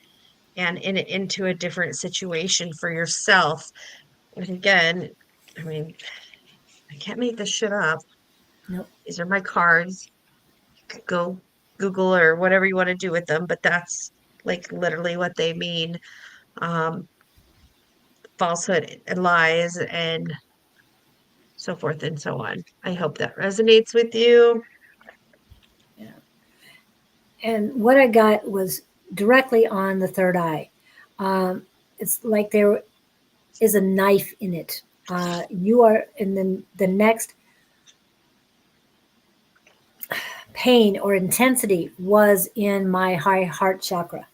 and into a different situation for yourself. And again, I mean, I can't make this shit up. Nope. These are my cards. Go Google or whatever you want to do with them, but that's like literally what they mean. Um, falsehood and lies and so forth and so on. I hope that resonates with you. Yeah. And what I got was directly on the third eye. It's like there is a knife in it. You are, and then the next pain or intensity was in my high heart chakra.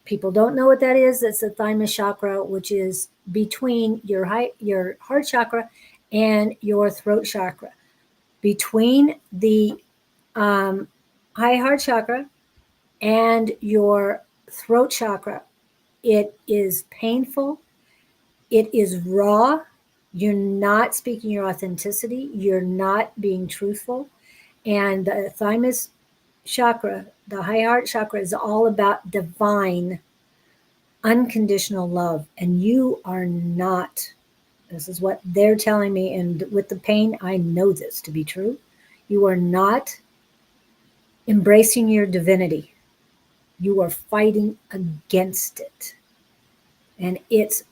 People don't know what that is. It's the thymus chakra, which is between your heart chakra and your throat chakra. Between the um, high heart chakra and your throat chakra, it is painful. It is raw. You're not speaking your authenticity. You're not being truthful. And the thymus chakra, the high heart chakra, is all about divine, unconditional love. And you are not. This is what they're telling me. And with the pain, I know this to be true. You are not embracing your divinity. You are fighting against it. And it's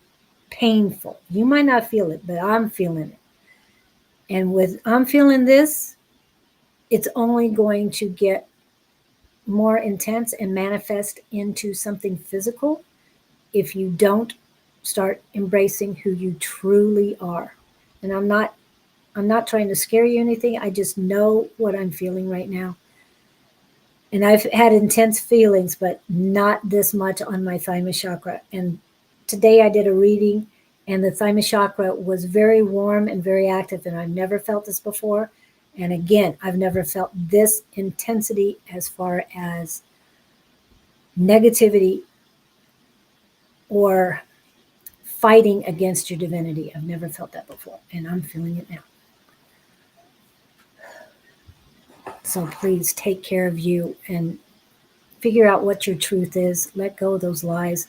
painful. You might not feel it, but I'm feeling it. And with I'm feeling this, it's only going to get more intense and manifest into something physical if you don't start embracing who you truly are. And I'm not trying to scare you or anything. I just know what I'm feeling right now. And I've had intense feelings, but not this much on my thymus chakra. And today I did a reading, and the thymus chakra was very warm and very active, and I've never felt this before. And again, I've never felt this intensity as far as negativity or fighting against your divinity. I've never felt that before, and I'm feeling it now. So please take care of you and figure out what your truth is. Let go of those lies.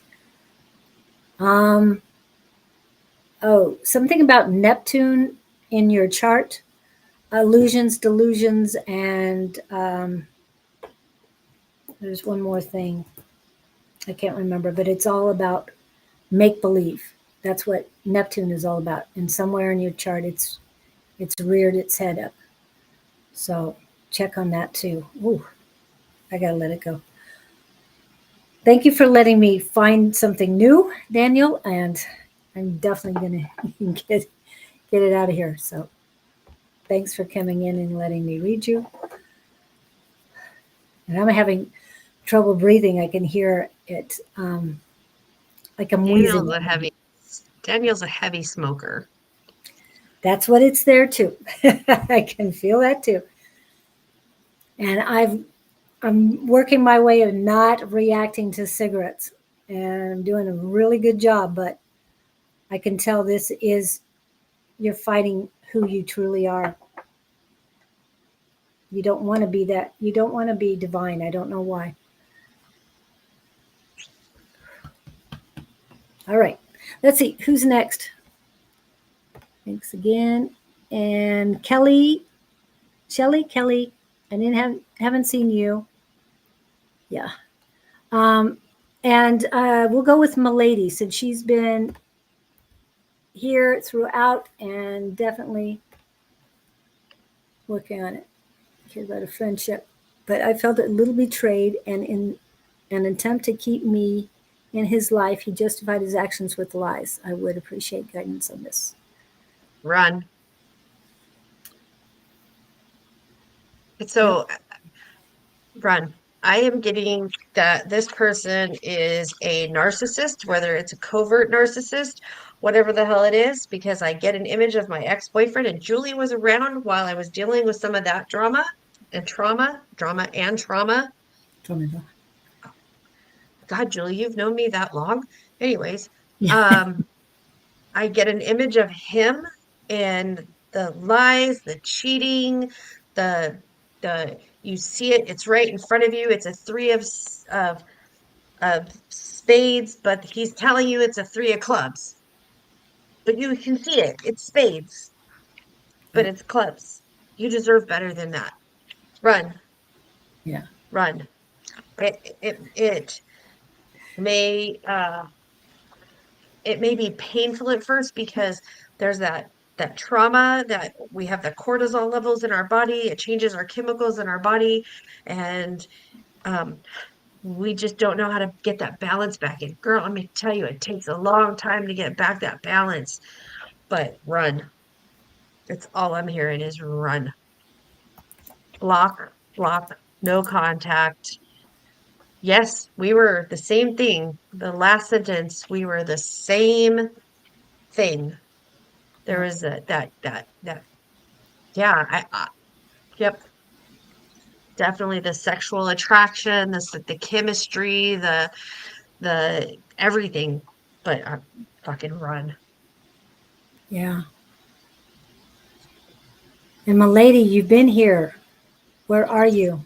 Um, oh, something about Neptune in your chart. Illusions, delusions, and there's one more thing. I can't remember, but it's all about make believe. That's what Neptune is all about. And somewhere in your chart, it's reared its head up. So check on that too. Ooh, I gotta let it go. Thank you for letting me find something new, Daniel, and I'm definitely gonna get it out of here. So thanks for coming in and letting me read you. And I'm having trouble breathing. I can hear it like I'm Daniel's wheezing. a heavy Daniel's a heavy smoker. That's what it's there too. I can feel that too. And I'm working my way of not reacting to cigarettes, and I'm doing a really good job. But I can tell this is you're fighting who you truly are. You don't want to be that. You don't want to be divine. I don't know why. All right. Let's see who's next. Thanks again. And Kelly. I didn't haven't seen you. Yeah. Um, and we'll go with Milady since she's been here throughout and definitely working on it. Care about a friendship, but I felt a little betrayed, and in an attempt to keep me in his life, he justified his actions with lies. I would appreciate guidance on this. Run. Yep. So run. I am getting that this person is a narcissist, whether it's a covert narcissist, whatever the hell it is, because I get an image of my ex-boyfriend and Julie was around while I was dealing with some of that drama and trauma. Tornado. God, Julie, you've known me that long. Anyways, Yeah. um, I get an image of him and the lies, the cheating, the You see it, it's right in front of you. It's a three of spades, but he's telling you it's a three of clubs. But you can see it. It's spades, but Yeah. it's clubs. You deserve better than that. Run, Yeah. run. It may it may be painful at first because there's that trauma that we have the cortisol levels in our body. It changes our chemicals in our body, and um, we just don't know how to get that balance back. And girl, let me tell you, it takes a long time to get back that balance. But run. It's all I'm hearing is run. Block, block, no contact. Yes, we were the same thing. The last sentence, we were the same thing. There Yeah. was that. Yeah, yep, definitely the sexual attraction, the chemistry, the everything. But fucking run. Yeah. And my lady, you've been here. Where are you?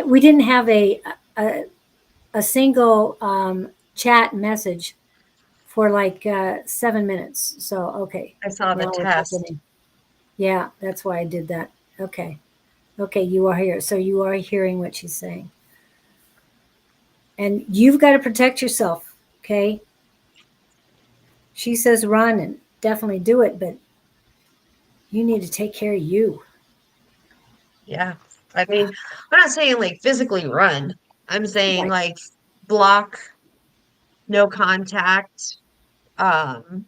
We didn't have a, a single chat message for like 7 minutes. So, okay. I saw the Now we're test. talking. Yeah, that's why I did that. Okay. Okay, you are here. So you are hearing what she's saying. And you've got to protect yourself. Okay. She says run and definitely do it, but you need to take care of you. Yeah. I mean, I'm not saying like physically run. I'm saying Right. like block, no contact, um,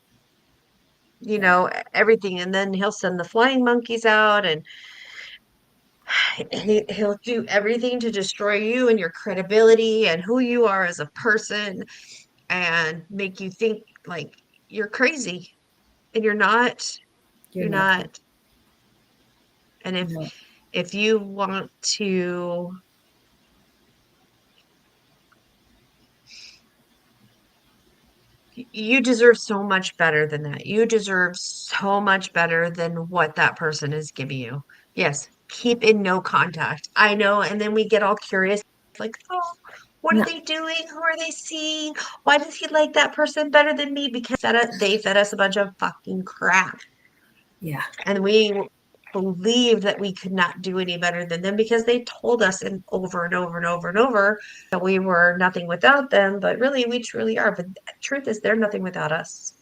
Yeah. everything. And then he'll send the flying monkeys out and he'll do everything to destroy you and your credibility and who you are as a person and make you think like you're crazy and you're not. You're You're not crazy. not. And No. if you want to you deserve so much better than that. You deserve so much better than what that person is giving you. Yes, keep in no contact. I know. And then we get all curious, like, oh, what are No. they doing? Who are they seeing? Why does he like that person better than me? Because they fed us a bunch of fucking crap. Yeah. And we believed that we could not do any better than them because they told us and over and over and over and over that we were nothing without them. But really, we truly are. But the truth is, they're nothing without us.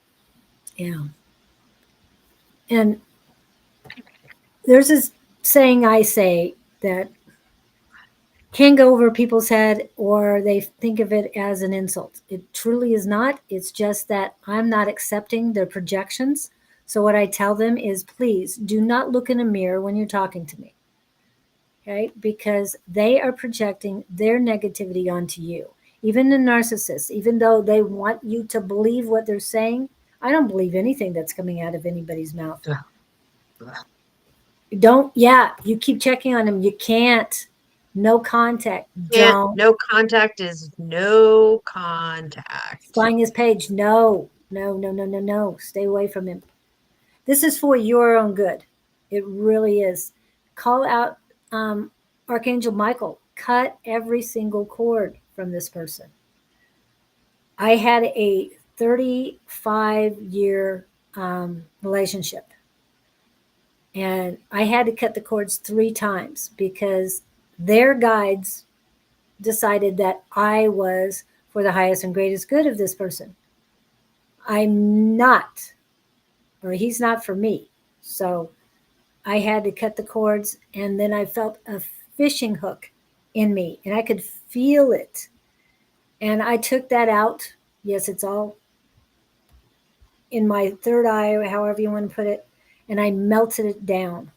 Yeah. And there's this saying I say that can go over people's head or they think of it as an insult. It truly is not. It's just that I'm not accepting their projections. So what I tell them is please do not look in a mirror when you're talking to me. Okay? Because they are projecting their negativity onto you. Even the narcissists, even though they want you to believe what they're saying, I don't believe anything that's coming out of anybody's mouth. Don't, yeah, you keep checking on them. You can't. No contact. Can't, Don't. no contact is no contact. Flying his page. No, no, no, no, no, no. Stay away from him. This is for your own good. It really is. Call out Archangel Michael. Cut every single cord from this person. I had a 35-year relationship, and I had to cut the cords 3 times because their guides decided that I was for the highest and greatest good of this person. I'm not, or he's not for me. So I had to cut the cords, and then I felt a fishing hook in me, and I could feel it. And I took that out. Yes, it's all in my third eye, however you want to put it, and I melted it down.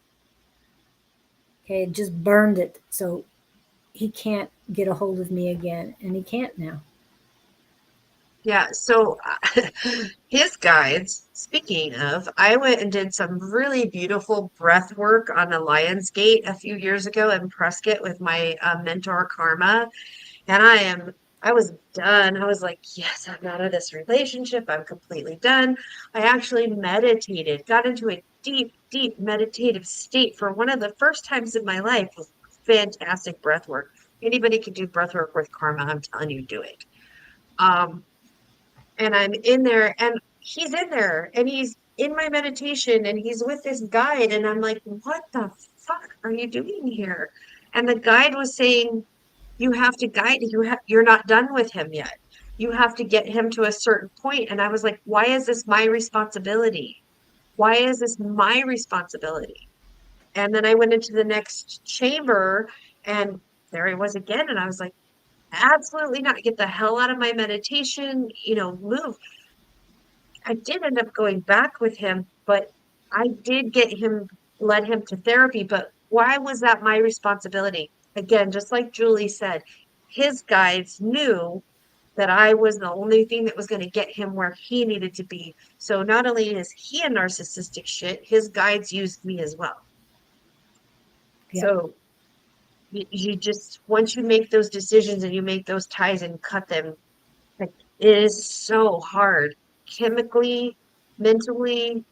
Okay, it just burned it. So he can't get a hold of me again, and he can't now. Yeah, so his guides, speaking of, I went and did some really beautiful breath work on the Lion's Gate a few years ago in Prescott with my mentor Karma. And I was done. I was like, yes, I'm out of this relationship. I'm completely done. I actually meditated, got into a deep, deep meditative state for one of the first times in my life, fantastic breath work. Anybody can do breath work with karma. I'm telling you, do it. Um, and I'm in there and he's in there and he's in my meditation and he's with this guide. And I'm like, what the fuck are you doing here? And the guide was saying, you have to guide, you're not done with him yet. You have to get him to a certain point. And I was like, why is this my responsibility? Why is this my responsibility? And then I went into the next chamber and there he was again. And I was like, absolutely not. Get the hell out of my meditation, move. I did end up going back with him, but I did led him to therapy. But why was that my responsibility? Again, just like Julie said, his guides knew that I was the only thing that was going to get him where he needed to be. So not only is he a narcissistic shit, his guides used me as well. Yeah. So you just, once you make those decisions and you make those ties and cut them, like, it is so hard chemically, mentally,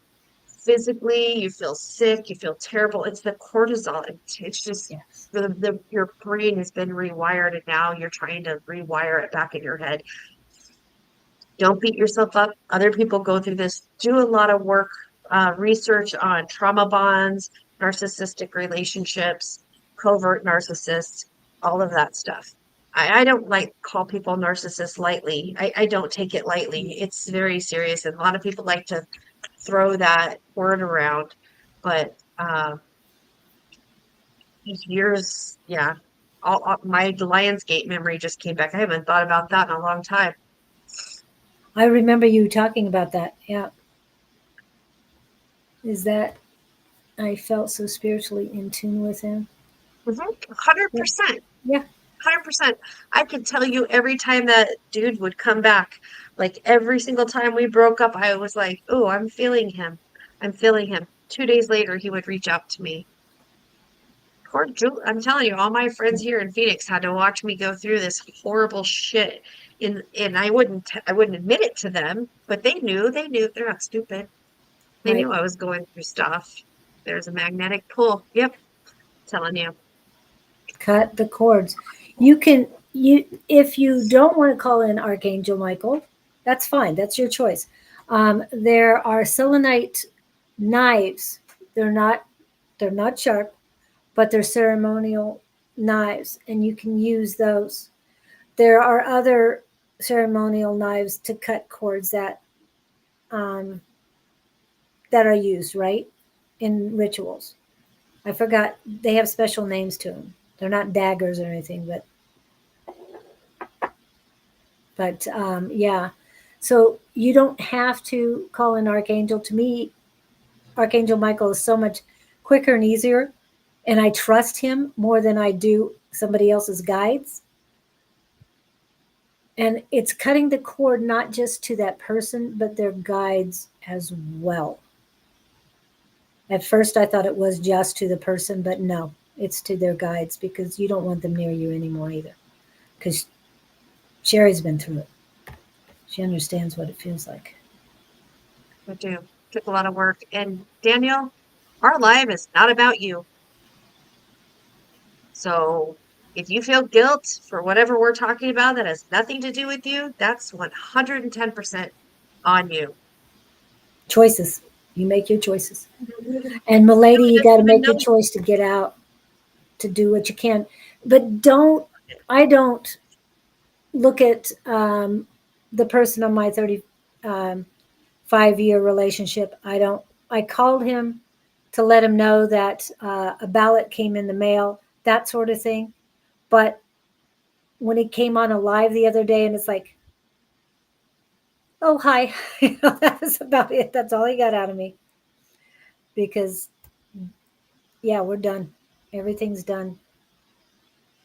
physically. You feel sick, you feel terrible. It's the cortisol. It's just Yes. your brain has been rewired and now you're trying to rewire it back in your head. Don't beat yourself up. Other people go through this. Do a lot of work, research on trauma bonds, narcissistic relationships, covert narcissists, all of that stuff. I don't like call people narcissists lightly. I don't take it lightly. It's very serious. And a lot of people like to throw that word around. But yeah. My Lionsgate memory just came back. I haven't thought about that in a long time. I remember you talking about that. Yeah. Is that I felt so spiritually in tune with him? 100%. Yeah. 100%. I could tell you every time that dude would come back, like every single time we broke up, I was like, oh, I'm feeling him. I'm feeling him. 2 days later, he would reach out to me. Poor Julie. I'm telling you, all my friends here in Phoenix had to watch me go through this horrible shit. And I wouldn't admit it to them, but they knew. They're not stupid. They Right. knew I was going through stuff. There's a magnetic pull. Yep. Telling you. Cut the cords. You if you don't want to call in Archangel Michael, that's fine. That's your choice. There are selenite knives. They're not sharp, but they're ceremonial knives, and you can use those. There are other ceremonial knives to cut cords um, that are used, right, in rituals. I forgot they have special names to them. They're not daggers or anything, but yeah. So you don't have to call an archangel. To me, Archangel Michael is so much quicker and easier, and I trust him more than I do somebody else's guides. And it's cutting the cord not just to that person, but their guides as well. At first, I thought it was just to the person, but no, it's to their guides because you don't want them near you anymore either. Because Sherry's been through it. She understands what it feels like. I do. Took a lot of work. And Daniel, our life is not about you. So if you feel guilt for whatever we're talking about that has nothing to do with you, that's 110% on you. Choices. You make your choices. And milady, He you doesn't got to even make your know. choice to get out, to do what you can. But I don't look at the person on my 35-year relationship. I called him to let him know that a ballot came in the mail, that sort of thing. But when he came on a live the other day and it's like, oh, hi, that was about it. That's all he got out of me. Because, yeah, we're done. Everything's done.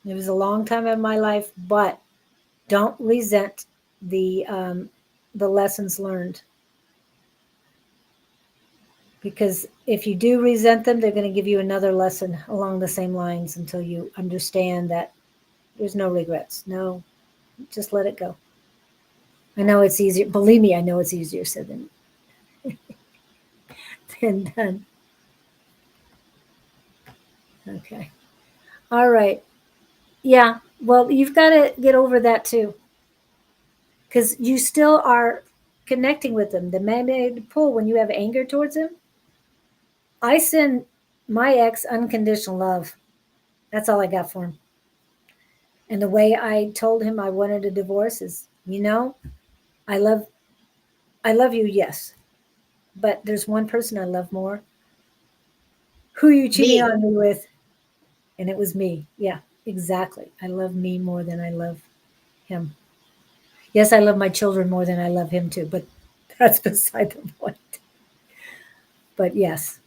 It was a long time in my life, but don't resent the lessons learned. Because if you do resent them, they're going to give you another lesson along the same lines until you understand that there's no regrets. No, just let it go. I know it's easier. Believe me, I know it's easier said than done. Okay. All right. Yeah. Well, you've got to get over that too, because you still are connecting with them. The magnetic pull when you have anger towards them. I send my ex unconditional love. That's all I got for him. And the way I told him I wanted a divorce is, I love, I love you, yes, but there's one person I love more. Who you cheating Me. on me with? And it was me. Yeah, exactly. I love me more than I love him. Yes, I love my children more than I love him too, but that's beside the point. But yes,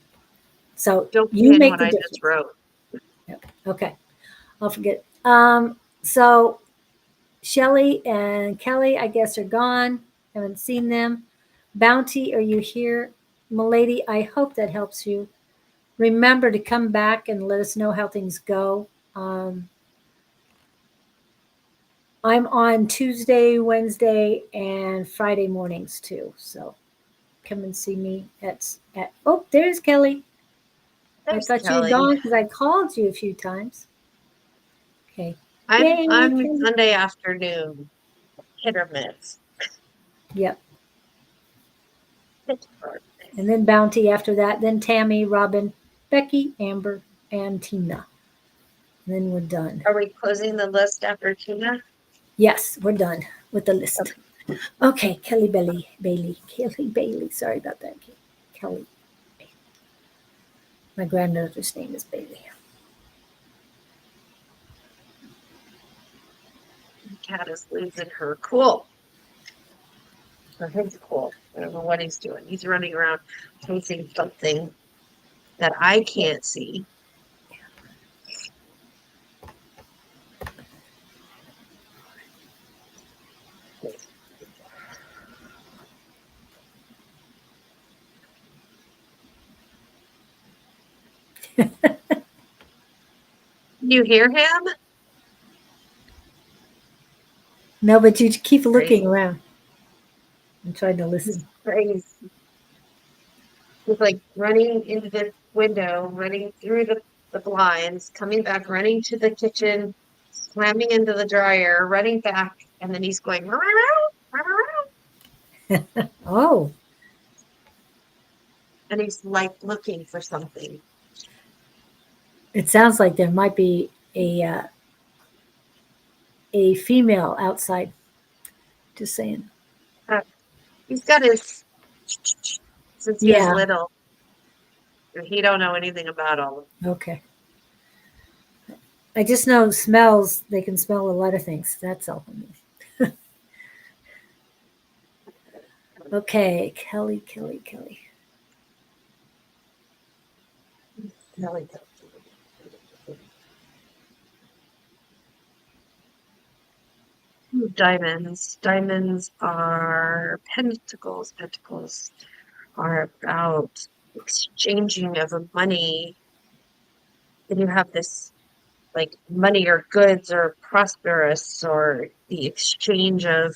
so Don't you pin make what the I just difference. wrote. Yep. Okay, I'll forget. So Shelly and Kelly, I guess, are gone. Haven't seen them. Bounty, are you here? Milady, I hope that helps you. Remember to come back and let us know how things go. Um, I'm on Tuesday, Wednesday, and Friday mornings too. So come and see me at. Oh, there's Kelly. I There's thought you had Kelly. gone because I called you a few times. Okay. I'm Yay, I'm Kelly. Sunday afternoon, hit or miss. Yep. Pittsburgh. And then Bounty after that. Then Tammy, Robin, Becky, Amber, and Tina. And then we're done. Are we closing the list after Tina? Yes, we're done with the list. Okay. Okay, Kelly Bailey. Sorry about that. Kelly. My granddaughter's name is Bailey. Cat is losing her cool. Or his cool. I don't know what he's doing. He's running around chasing something that I can't see. You hear him? No, but you keep looking Crazy. around and trying to He's listen. crazy. He's like running into the window, running through the blinds, coming back, running to the kitchen, slamming into the dryer, running back, and then he's going, "Meow, meow, meow, meow," Oh, and he's like looking for something. it sounds like there might be a female outside. Just saying. Uh, He's got his since he was Yeah. little. He don't know anything about all of Okay. I just know smells. They can smell a lot of things. That's all. Okay, Kelly. it. Diamonds. Diamonds are pentacles. Pentacles are about exchanging of money. Then you have this like money or goods or prosperous or the exchange of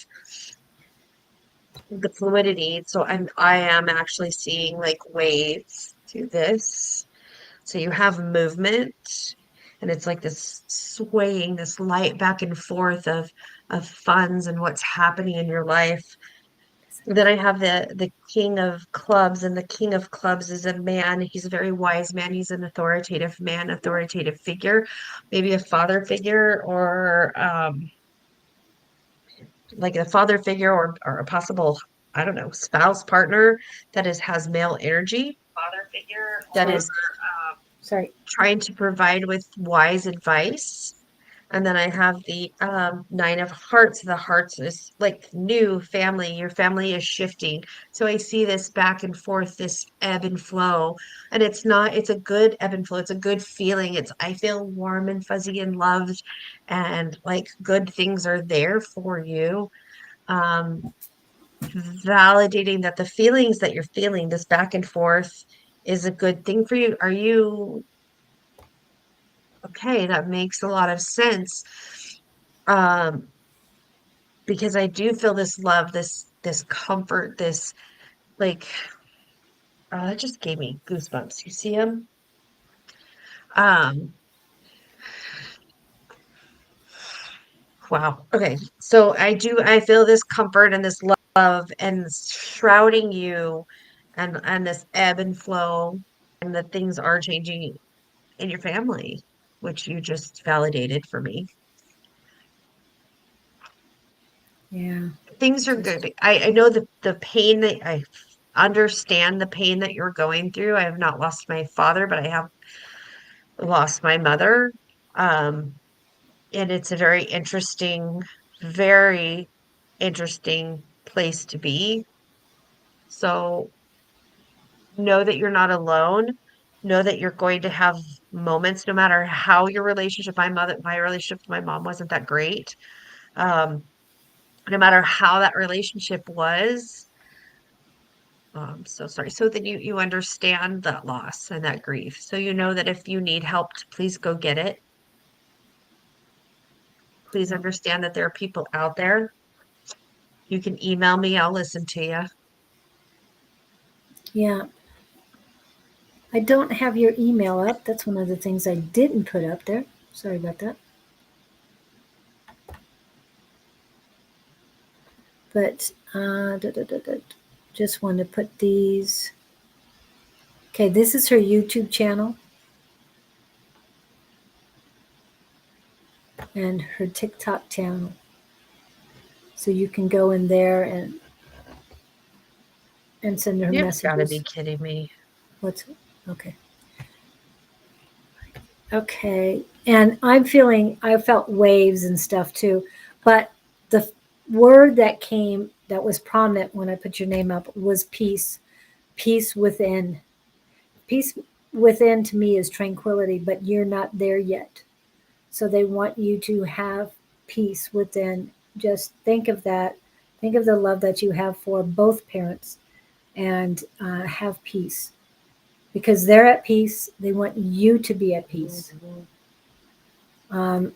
the fluidity. So I am actually seeing like waves to this. So you have movement and it's like this swaying, this light back and forth of funds and what's happening in your life. Then I have the king of clubs, and the king of clubs is a man. He's a very wise man. He's an authoritative man, authoritative figure, maybe a father figure or like a father figure or a possible, I don't know, spouse partner that has male energy, that Sorry. is Sorry. trying to provide with wise advice. And then I have the nine of hearts. The hearts is like new family. Your family is shifting. So I see this back and forth, this ebb and flow. And it's a good ebb and flow. It's a good feeling. I feel warm and fuzzy and loved and like good things are there for you. Um, Validating that the feelings that you're feeling, this back and forth, is a good thing for you. Are you okay? That makes a lot of sense. Um, because I do feel this love, this comfort, this like it just gave me goosebumps. You see him? Um, Wow. Okay. So I feel this comfort and this love and shrouding you and this ebb and flow and that things are changing in your family, which you just validated for me. Yeah. Things are Just good. I know the pain that I understand the pain that you're going through. I have not lost my father, but I have lost my mother. Um, and it's a very interesting place to be. So know that you're not alone. Know that you're going to have moments, no matter how your relationship, my relationship with my mom wasn't that great. Um, no matter how that relationship was, so sorry. So that you understand that loss and that grief. So you know that if you need help, please go get it. Please yeah. understand that there are people out there. You can email me, I'll listen to you. Yeah. I don't have your email up. That's one of the things I didn't put up there. Sorry about that. But just want to put these. Okay, this is her YouTube channel and her TikTok channel. So you can go in there and send her You've got to be messages. kidding me. What's okay? Okay, and I felt waves and stuff too, but the word that came that was prominent when I put your name up was peace, peace within. Peace within to me is tranquility, but you're not there yet. So they want you to have peace within. Just think of that. Think of the love that you have for both parents and have peace because they're at peace. They want you to be at peace. Um,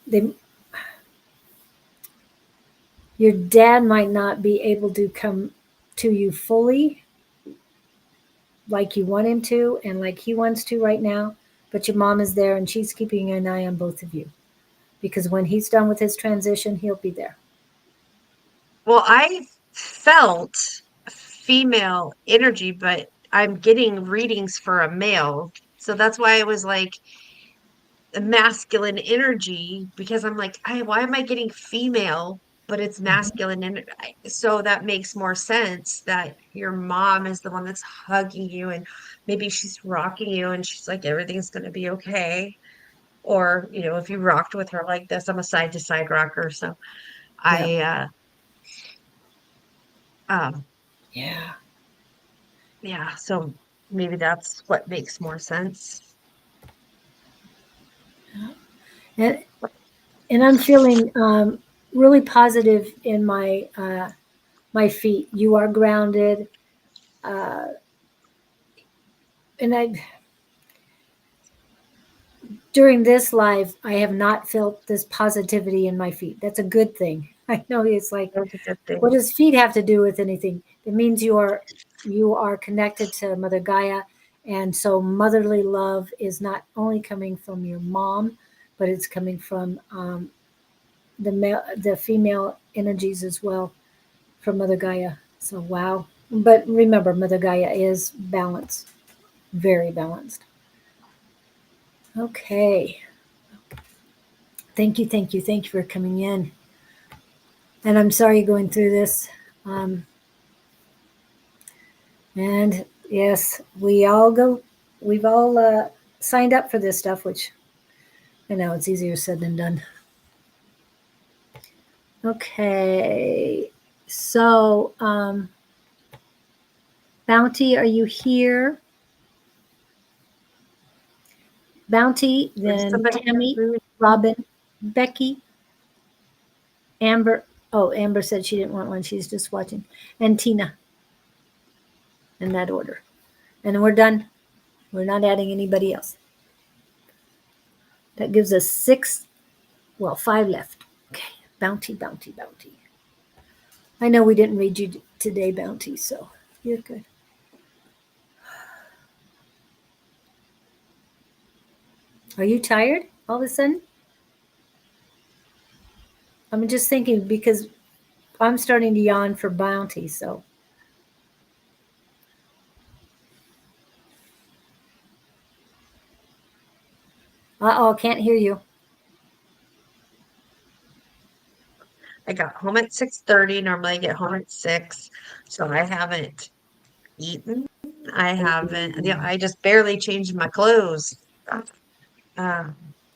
they, your dad might not be able to come to you fully like you want him to and like he wants to right now, but your mom is there and she's keeping an eye on both of you because when he's done with his transition, he'll be there. Well, I felt female energy, but I'm getting readings for a male. So that's why I was like a masculine energy because I'm like, why am I getting female, but it's Mhm. masculine? And so that makes more sense that your mom is the one that's hugging you and maybe she's rocking you and she's like, everything's going to be okay. Or, if you rocked with her like this, I'm a side to side rocker. So Yeah. I, um, Yeah. yeah, so maybe that's what makes more sense. And I'm feeling really positive in my feet. You are grounded, uh, and I during this life I have not felt this positivity in my feet. That's a good thing. I know it's like, That's a good what thing. does feet have to do with anything? It means you are connected to Mother Gaia, and so motherly love is not only coming from your mom, but it's coming from the female energies as well from Mother Gaia. So wow. But remember, Mother Gaia is balanced, very balanced. Okay. Thank you for coming in. And I'm sorry you're going through this. Um, and yes, we've all signed up for this stuff, which I know it's easier said than done. Okay. So, Bounty, are you here? Bounty, There's then somebody Tammy, who Robin, Becky, Amber. Oh, Amber said she didn't want one. She's just watching. And Tina, in that order. And then we're done. We're not adding anybody else. That gives us six, well, five left. Okay. Bounty, Bounty, Bounty. I know we didn't read you today, Bounty, so you're good. Are you tired all of a sudden? I'm just thinking because I'm starting to yawn for Bounty, so. Uh-oh, can't hear you. I got home at 6:30. Normally I get home at 6, so I haven't eaten. I haven't, I just barely changed my clothes. Uh,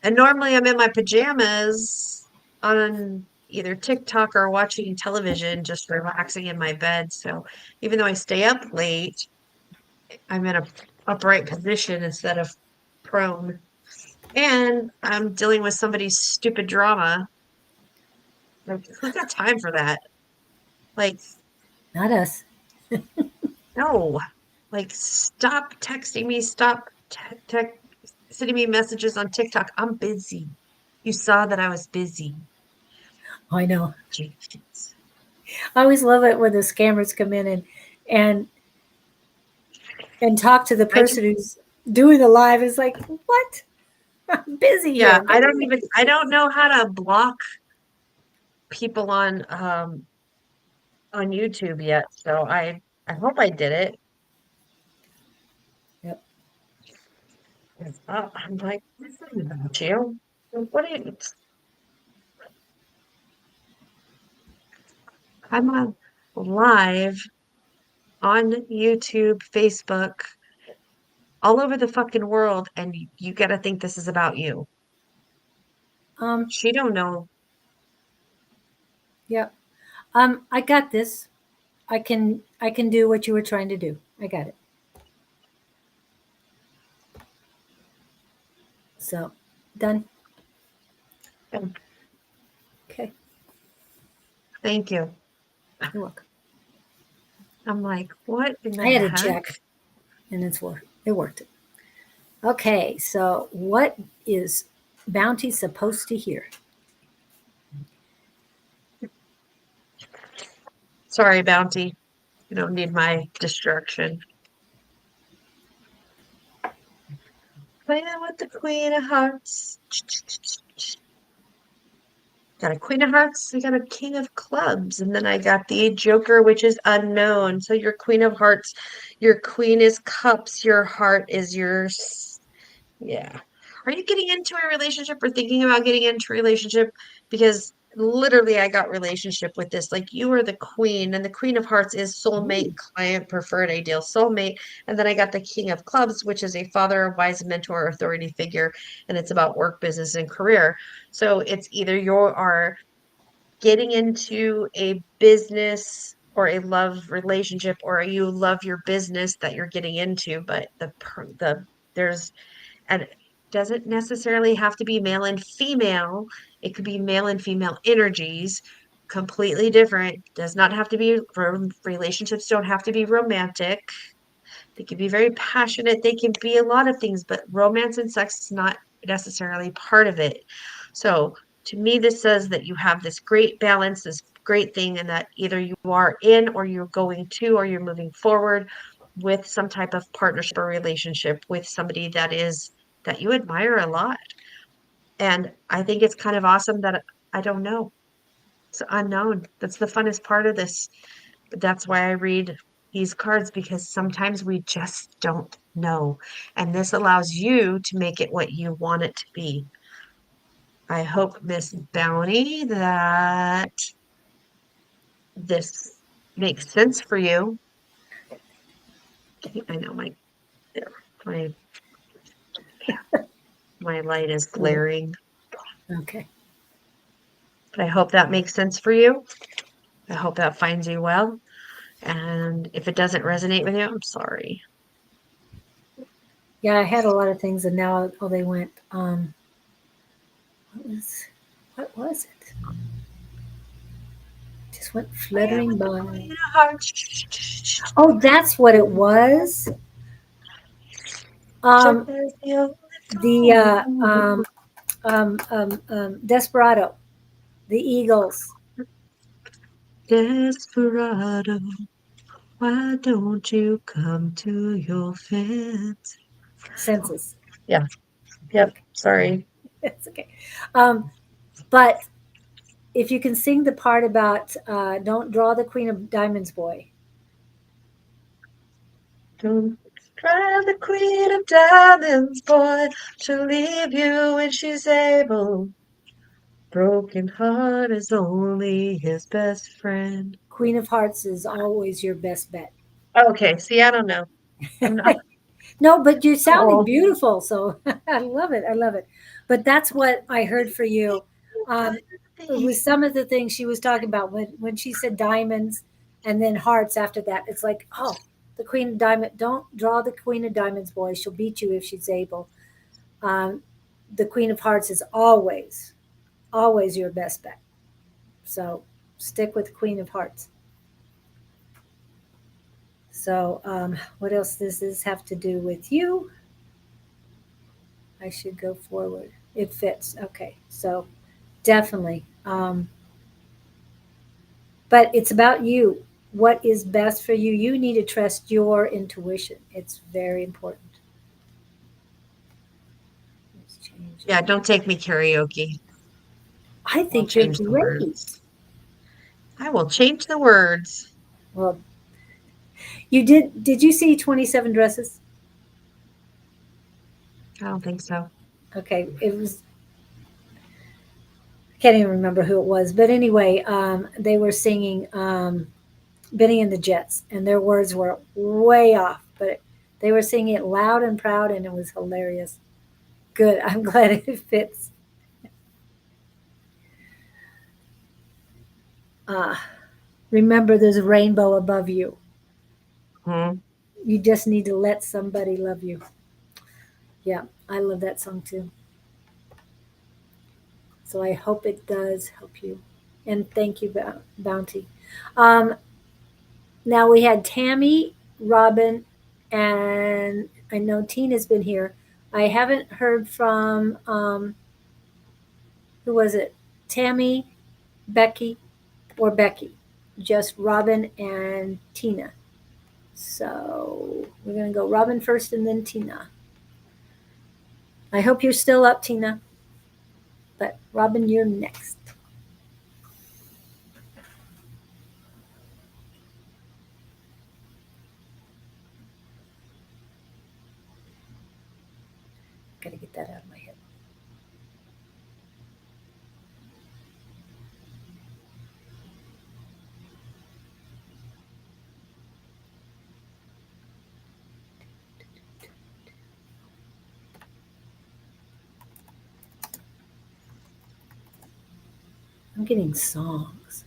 and normally I'm in my pajamas on either TikTok or watching television, just relaxing in my bed. So even though I stay up late, I'm in a upright position instead of prone. And I'm dealing with somebody's stupid drama. Like, who's got time for that? Like, Not us. no. Like, stop texting me. Stop sending me messages on TikTok. I'm busy. You saw that I was busy. I know. Jeez. I always love it when the scammers come in and and talk to the I can, person who's doing the live. It's like, what? I'm busy yeah, here. Go away. I don't know how to block people on YouTube yet. So I hope I did it. Yep. I'm like, this is about you. What are you? I'm on live on YouTube, Facebook, all over the fucking world, and you got to think this is about you. Um, She don't know. yep. I got this. I can do what you were trying to do. I got it. So done. Okay. Thank you. You're welcome. I'm like, what in the I had to heck? check and it worked. Okay, so what is Bounty supposed to hear? Sorry, Bounty. You don't need my distraction. Playing with the Queen of Hearts. Got a Queen of Hearts, I got a King of Clubs, and then I got the Joker, which is unknown. So your Queen of Hearts, your Queen is Cups, your heart is yours. Yeah. Are you getting into a relationship or thinking about getting into a relationship? Because literally, I got relationship with this. Like, you are the queen, and the Queen of Hearts is soulmate, Ooh. client, preferred, ideal soulmate. And then I got the King of Clubs, which is a father, a wise mentor, authority figure, and it's about work, business, and career. So it's either you are getting into a business or a love relationship, or you love your business that you're getting into, but there's and it doesn't necessarily have to be male and female. It could be male and female energies, completely different. Does not have to be relationships don't have to be romantic. They can be very passionate. They can be a lot of things, but romance and sex is not necessarily part of it. So to me, this says that you have this great balance, this great thing, and that either you are in or you're going to or you're moving forward with some type of partnership or relationship with somebody that you admire a lot. And I think it's kind of awesome that I don't know. It's unknown. That's the funnest part of this. But that's why I read these cards, because sometimes we just don't know. And this allows you to make it what you want it to be. I hope, Miss Bounty, that this makes sense for you. I know my my light is Good. glaring, Okay. but I hope that makes sense for you. I hope that finds you well. And if it doesn't resonate with you, I'm sorry. Yeah, I had a lot of things, and now oh, they went. What was, what was it? Just went Playing fluttering with the by. Queen of Hearts. Oh, that's what it was. Um, Joker's the only the fool. Desperado, the Eagles, Desperado, why don't you come to your fence? census. Yeah, yep, Okay, sorry. it's okay. Um, but if you can sing the part about don't draw the Queen of Diamonds boy. Don't drive the Queen of Diamonds, boy. She'll leave you when she's able. Broken heart is only his best friend. Queen of Hearts is always your best bet. Okay, see, I don't know. I'm not. No, but you're sounding Oh, beautiful, so I love it. I love it. But that's what I heard for you. It was some of the things she was talking about when she said diamonds and then hearts after that. It's like, oh, the Queen of Diamond. Don't draw the Queen of Diamonds, boy. She'll beat you if she's able. Um, the Queen of Hearts is always, always your best bet. So stick with Queen of Hearts. So, what else does this have to do with you? I should go forward. It fits. Okay. So, definitely. But it's about you. What is best for you? You need to trust your intuition. It's very important. Let's change yeah, it. don't take me karaoke. I I'll think you're change the great. words. I will change the words. Well, you did. Did you see 27 Dresses? I don't think so. Okay. It was, I can't even remember who it was. But anyway, they were singing Benny and the Jets, and their words were way off, but they were singing it loud and proud, and it was hilarious. Good. I'm glad it fits. Uh, remember, there's a rainbow above you. Hmm. You just need to let somebody love you. Yeah, I love that song too. So I hope it does help you. And thank you, Bounty. Um, now we had Tammy, Robin, and I know Tina's been here. I haven't heard from who was it? Tammy, Becky, or Becky? Just Robin and Tina. So we're going to go Robin first and then Tina. I hope you're still up, Tina. But Robin, you're next. Got to get that out of my head. I'm getting songs.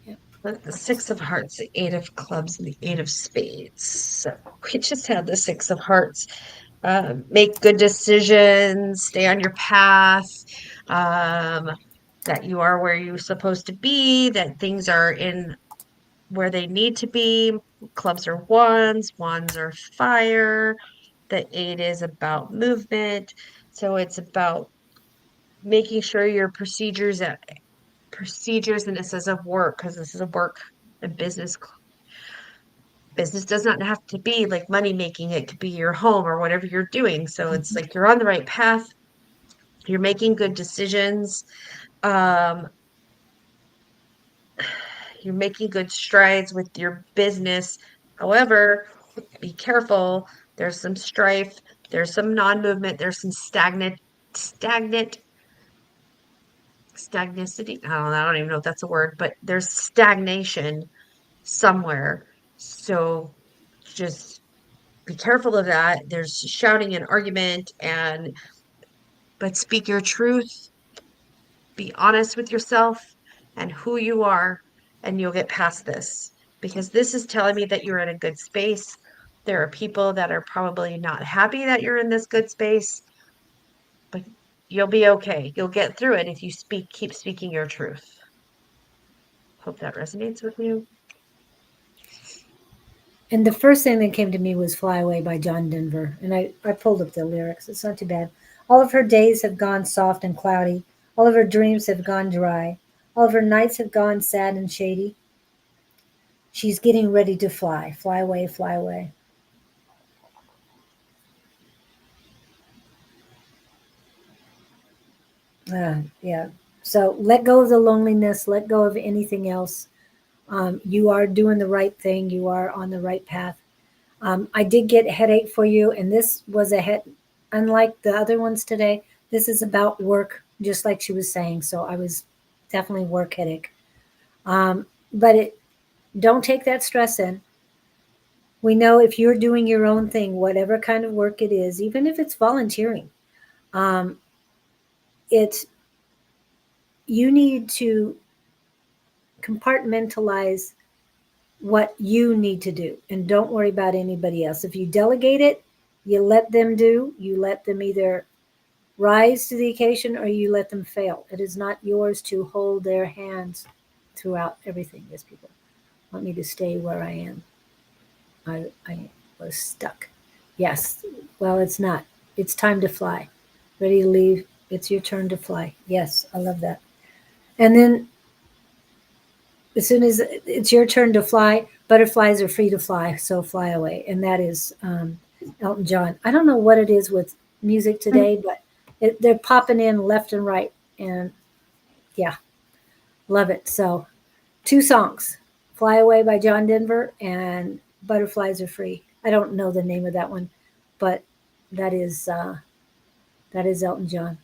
Yep. The Six of Hearts, the Eight of Clubs, and the Eight of Spades. So we just had the Six of Hearts. Make good decisions, stay on your path, um, that you are where you're supposed to be, that things are in where they need to be. Clubs are wands are fire. The eight is about movement. So it's about making sure your procedures and this is of work because this is a work and business does not have to be like money making. It could be your home or whatever you're doing. So it's like you're on the right path. You're making good decisions. Um, you're making good strides with your business. However, be careful. There's some strife. There's some non-movement. There's some stagnant stagnicity. I don't even know if that's a word, but there's stagnation somewhere. So just be careful of that. There's shouting and argument but speak your truth, be honest with yourself and who you are, and you'll get past this. Because this is telling me that you're in a good space. There are people that are probably not happy that you're in this good space, but you'll be okay. You'll get through it if you keep speaking your truth. Hope that resonates with you. And the first thing that came to me was Fly Away by John Denver. And I pulled up the lyrics. It's not too bad. All of her days have gone soft and cloudy. All of her dreams have gone dry. All of her nights have gone sad and shady. She's getting ready to fly. Fly away, fly away. Yeah. So let go of the loneliness. Let go of anything else. You are doing the right thing. You are on the right path. I did get a headache for you, and this was a head. Unlike the other ones today, this is about work, just like she was saying. So I was definitely work headache. But don't take that stress in. We know if you're doing your own thing, whatever kind of work it is, even if it's volunteering, um, it's you need to compartmentalize what you need to do and don't worry about anybody else. If you delegate it, you let them do, you let them either rise to the occasion or you let them fail. It is not yours to hold their hands throughout everything. Yes, people want me to stay where I am. I was stuck. Yes. Well, it's not. It's time to fly. Ready to leave. It's your turn to fly. Yes, I love that. And then as soon as it's your turn to fly, butterflies are free to fly, so fly away. And that is Elton John. I don't know what it is with music today, but they're popping in left and right. And yeah, love it. So, two songs, Fly Away by John Denver and Butterflies Are Free. I don't know the name of that one, but that is Elton John.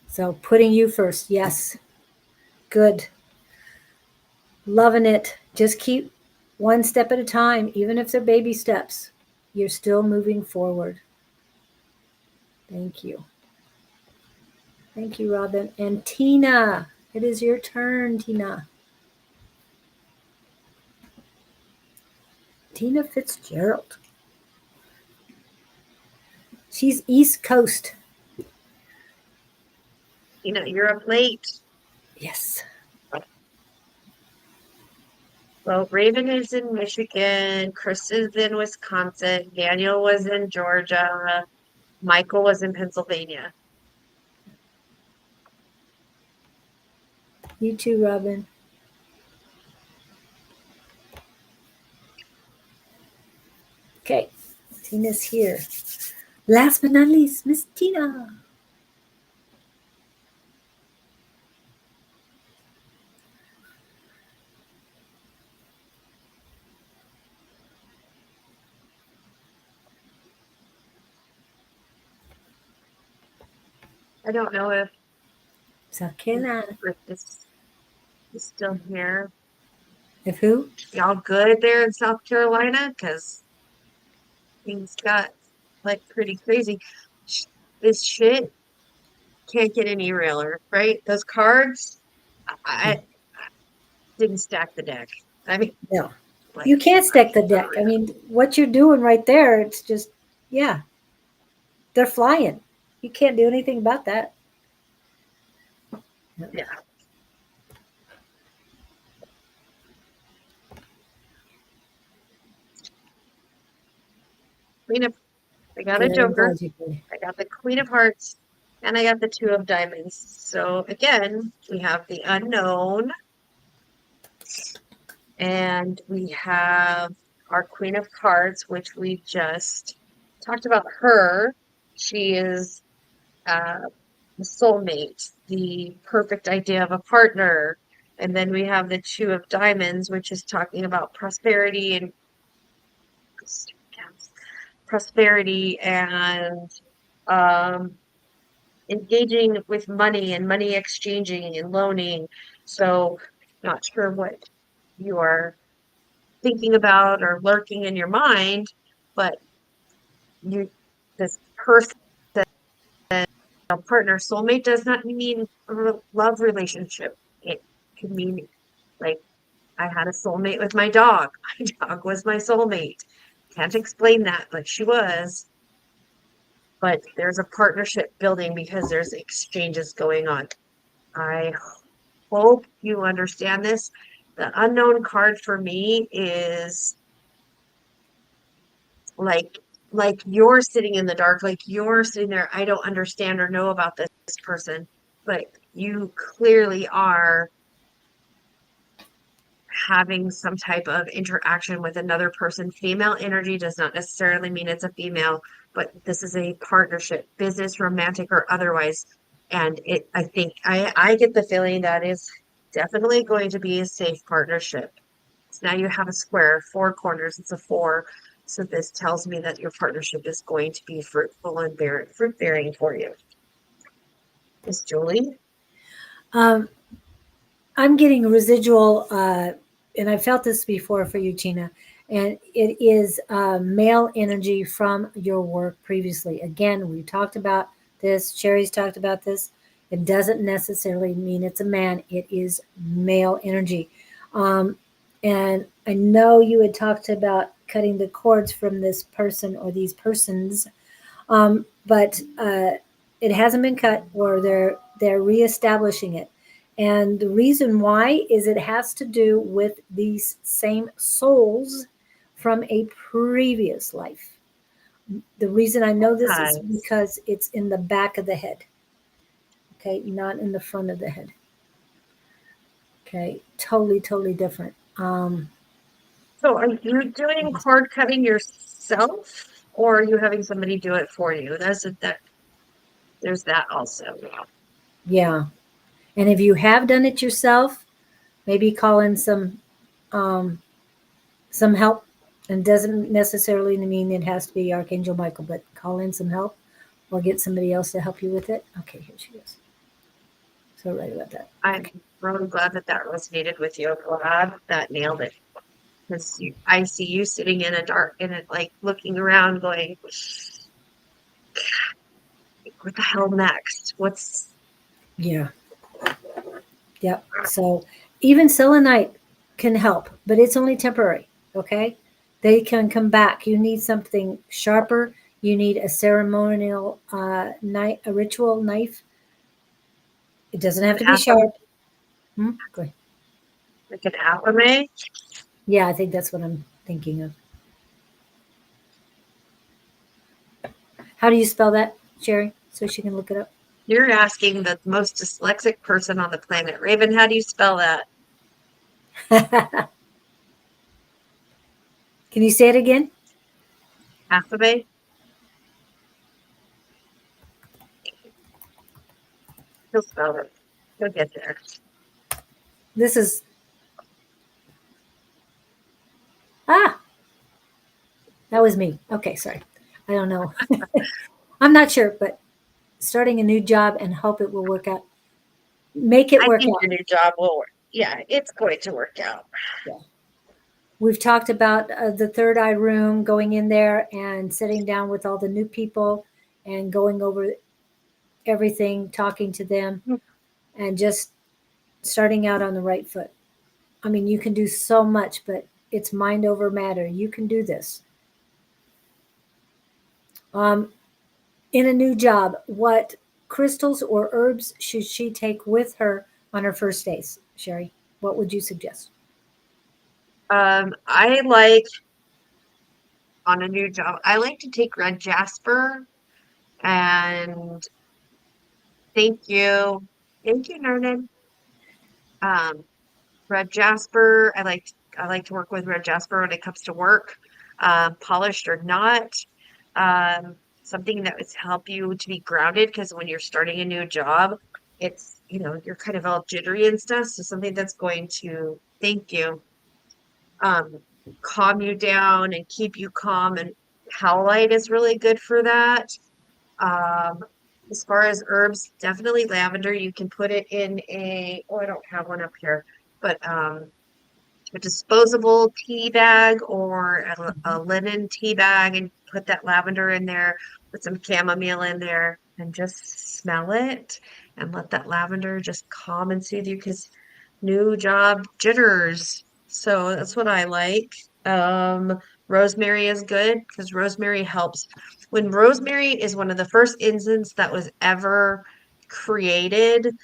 So, putting you first. Yes. Good. Loving it. Just keep one step at a time, even if they're baby steps. You're still moving forward. Thank you. Thank you, Robin. And Tina, it is your turn, Tina. Tina Fitzgerald. She's East Coast. You're up late. Yes. Well, Raven is in Michigan, Chris is in Wisconsin, Daniel was in Georgia, Michael was in Pennsylvania. You too, Robin. Okay. Tina's here. Last but not least, Miss Tina. I don't know if Sakina. Rick is still here. If who? Y'all good there in South Carolina? Because things got like pretty crazy. This shit can't get any realer, right? Those cards, I didn't stack the deck. I mean, No. like, You can't stack the deck. I mean, what you're doing right there, it's just, yeah, they're flying. You can't do anything about that. yeah. Queen of, I got a Good. Joker, I got the Queen of Hearts, and I got the Two of Diamonds. So again, we have the unknown, and we have our Queen of Cards, which we just talked about her. She is the soulmate, the perfect idea of a partner. And then we have the Two of Diamonds, which is talking about prosperity and um, engaging with money and money exchanging and loaning. So, not sure what you are thinking about or lurking in your mind, but this person, a partner, soulmate does not mean a love relationship. It could mean like I had a soulmate with my dog. My dog was my soulmate. Can't explain that, but she was. But there's a partnership building because there's exchanges going on. I hope you understand this. The unknown card for me is like like you're sitting in the dark, like you're sitting there, I don't understand or know about this person, but you clearly are having some type of interaction with another person. Female energy does not necessarily mean it's a female, but this is a partnership, business, romantic, or otherwise. And I think I get the feeling that is definitely going to be a safe partnership. So now you have a square, four corners, it's a four. So this tells me that your partnership is going to be fruitful and fruit bearing for you. Miss Julie? Um, I'm getting residual, and I felt this before for you, Gina, and it is male energy from your work previously. Again, we talked about this, Sherry's talked about this. It doesn't necessarily mean it's a man, it is male energy. Um, and I know you had talked about cutting the cords from this person or these persons, but it hasn't been cut, or they're reestablishing it. And the reason why is it has to do with these same souls from a previous life. The reason I know this is Ties. because it's in the back of the head. Okay, not in the front of the head. Okay, totally, totally different. So are you doing cord cutting yourself or are you having somebody do it for you? There's that also. Yeah, and if you have done it yourself, maybe call in um, some help, and doesn't necessarily mean it has to be Archangel Michael, but call in some help or get somebody else to help you with it. Okay, here she is. So right about that. I'm Okay. really glad that that resonated with you. I'm glad that nailed it. Because I see you sitting in a dark, in it, like looking around, going, "What the hell next? What's Yeah. Yep. So even selenite can help, but it's only temporary. Okay. They can come back. You need something sharper. You need a ceremonial knife, a ritual knife. It doesn't have an to be affirm sharp. Go ahead. like an affirmation?" Yeah, I think that's what I'm thinking of. How do you spell that, Sherry? So she can look it up. You're asking the most dyslexic person on the planet. Raven, how do you spell that? Can you say it again? Affirmate? He'll spell it. He'll get there. This is ah, that was me. Okay, sorry. I don't know. I'm not sure, but starting a new job and hope it will work out. Make it I work think out. your new job will work. Yeah, it's going to work out. Yeah. We've talked about the third eye room, going in there and sitting down with all the new people and going over everything, talking to them, and just starting out on the right foot. I mean, you can do so much, but it's mind over matter. You can do this. Um, in a new job, what crystals or herbs should she take with her on her first days, Sherry? What would you suggest? I like on a new job, I like to take red jasper and thank you. Thank you, Nerden. Um, red jasper. I like to work with red jasper when it comes to work, polished or not. Something that would help you to be grounded because when you're starting a new job, it's you're kind of all jittery and stuff. So something that's going to thank you, um, calm you down and keep you calm. And howlite is really good for that. Um, as far as herbs, definitely lavender. You can put it in oh, I don't have one up here, but a disposable tea bag or a linen tea bag and put that lavender in there, put some chamomile in there and just smell it and let that lavender just calm and soothe you because new job jitters. So that's what I like. Rosemary is good because rosemary helps. When rosemary is one of the first incense that was ever created,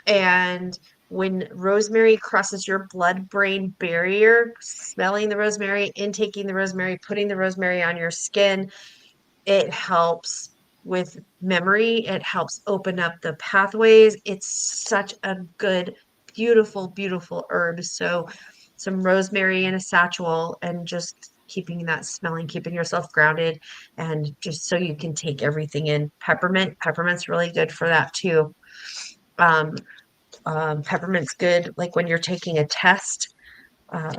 and when rosemary crosses your blood-brain barrier, smelling the rosemary, intaking the rosemary, putting the rosemary on your skin, it helps with memory. It helps open up the pathways. It's such a good, beautiful, beautiful herb. So some rosemary in a satchel and just keeping that smelling, keeping yourself grounded, and just so you can take everything in. Peppermint's really good for that too. Um, Peppermint's good like when you're taking a test,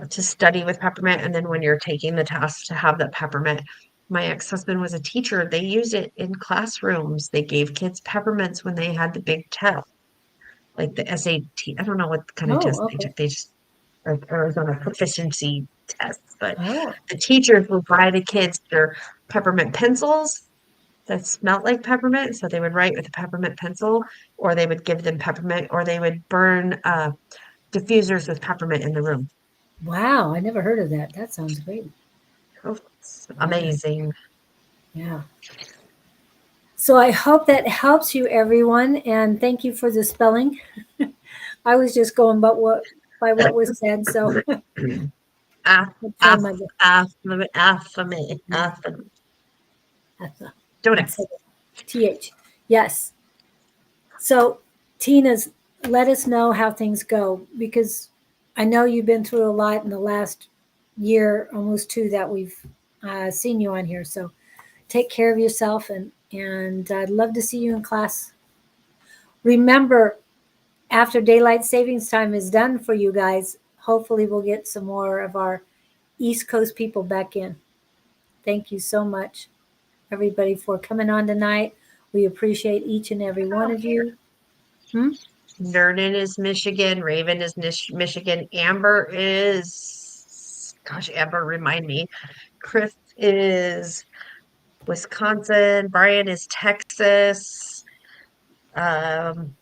to study with peppermint, and then when you're taking the test to have that peppermint. My ex-husband was a teacher. They used it in classrooms. They gave kids peppermints when they had the big test, like the SAT. I don't know what kind of test Oh, they okay. took. They just Arizona proficiency tests, but Oh, the teachers would buy the kids their peppermint pencils that smelled like peppermint. So they would write with a peppermint pencil, or they would give them peppermint, or they would burn diffusers with peppermint in the room. wow. I never heard of that. That sounds great. Oh, it's Yeah. amazing. Yeah. So I hope that helps you, everyone, and thank you for the spelling. I was just going by what was said, so Af, I'll try af, my best. affame. Don't That's ask. it. TH. Yes. So, Tina's, let us know how things go because I know you've been through a lot in the last year, almost two that we've seen you on here. So, take care of yourself, and I'd love to see you in class. Remember, after daylight savings time is done for you guys, hopefully we'll get some more of our East Coast people back in. Thank you so much, everybody, for coming on tonight. We appreciate each and every one of you. Hmm? Nerden is Michigan. Raven is Michigan. Amber is, gosh, Amber, remind me. Chris is Wisconsin. Brian is Texas. Um,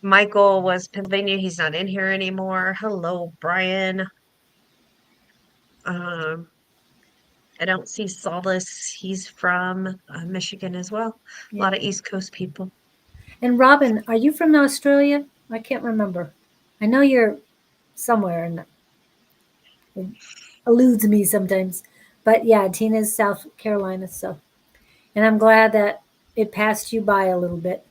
Michael was Pennsylvania. He's not in here anymore. Hello, Brian. Um, I don't see Solace. He's from Michigan as well. A Yeah. lot of East Coast people. And Robin, are you from Australia? I can't remember. I know you're somewhere, and it eludes me sometimes. But yeah, Tina's South Carolina. So, and I'm glad that it passed you by a little bit.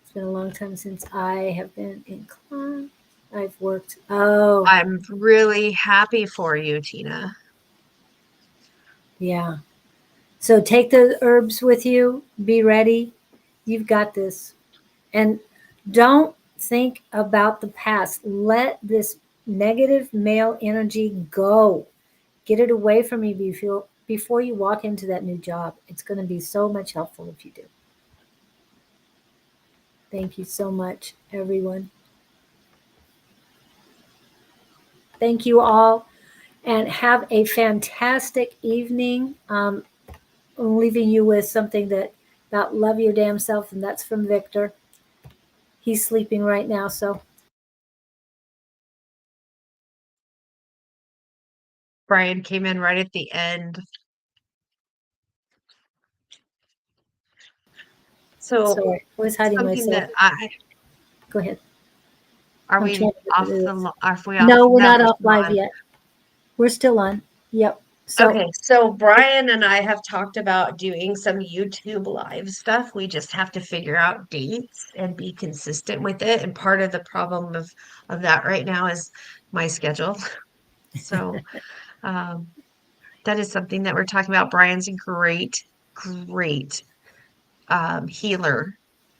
It's been a long time since I have been in class. I've worked. Oh, I'm really happy for you, Tina. yeah. So take the herbs with you. Be ready. You've got this. And don't think about the past. Let this negative male energy go. Get it away from you before you walk into that new job. It's going to be so much helpful if you do. Thank you so much, everyone. Thank you all, and have a fantastic evening. I'm leaving you with something that about love your damn self, and that's from Victor. He's sleeping right now, so Brian came in right at the end. So sorry. I was hiding something myself. that I Go ahead. are I'm we trying to get rid off of the this. are we off? No, we're No, not we're off still live on. yet. We're still on. Yep. So Okay, so Brian and I have talked about doing some YouTube live stuff. We just have to figure out dates and be consistent with it. And part of the problem of that right now is my schedule. So um, that is something that we're talking about. Brian's a great healer.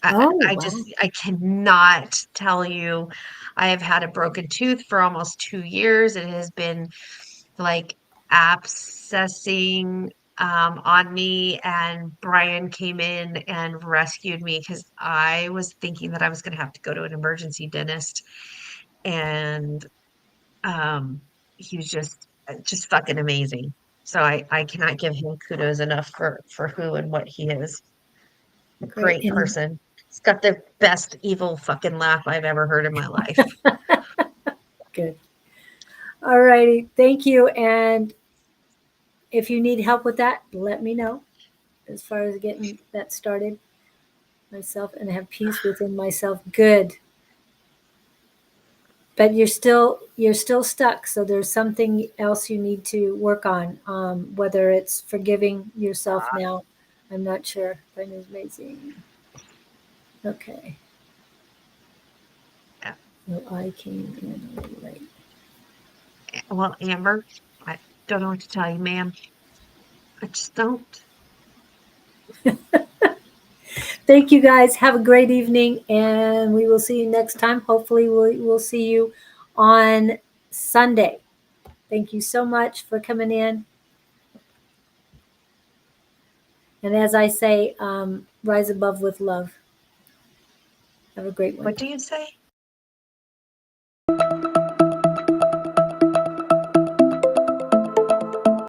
oh I wow. just I cannot tell you. I have had a broken tooth for almost 2 years. It has been like abscessing on me, and Brian came in and rescued me because I was thinking that I was going to have to go to an emergency dentist, and um, he was just fucking amazing. So I cannot give him kudos enough for who and what he is. A Great. great And person. He's got the best evil fucking laugh I've ever heard in my life. good. All righty. Thank you. And if you need help with that, let me know as far as getting that started myself and have peace within myself. Good. but you're still stuck. So there's something else you need to work on. Whether it's forgiving yourself now, I'm not sure. That is amazing. Okay. Yeah. Well, I came in a little late. Well, Amber, I don't know what to tell you, ma'am. I just don't. Thank you guys. Have a great evening, and we will see you next time. Hopefully, we'll see you on Sunday. Thank you so much for coming in. And as I say, rise above with love. Have a great one. What do you say?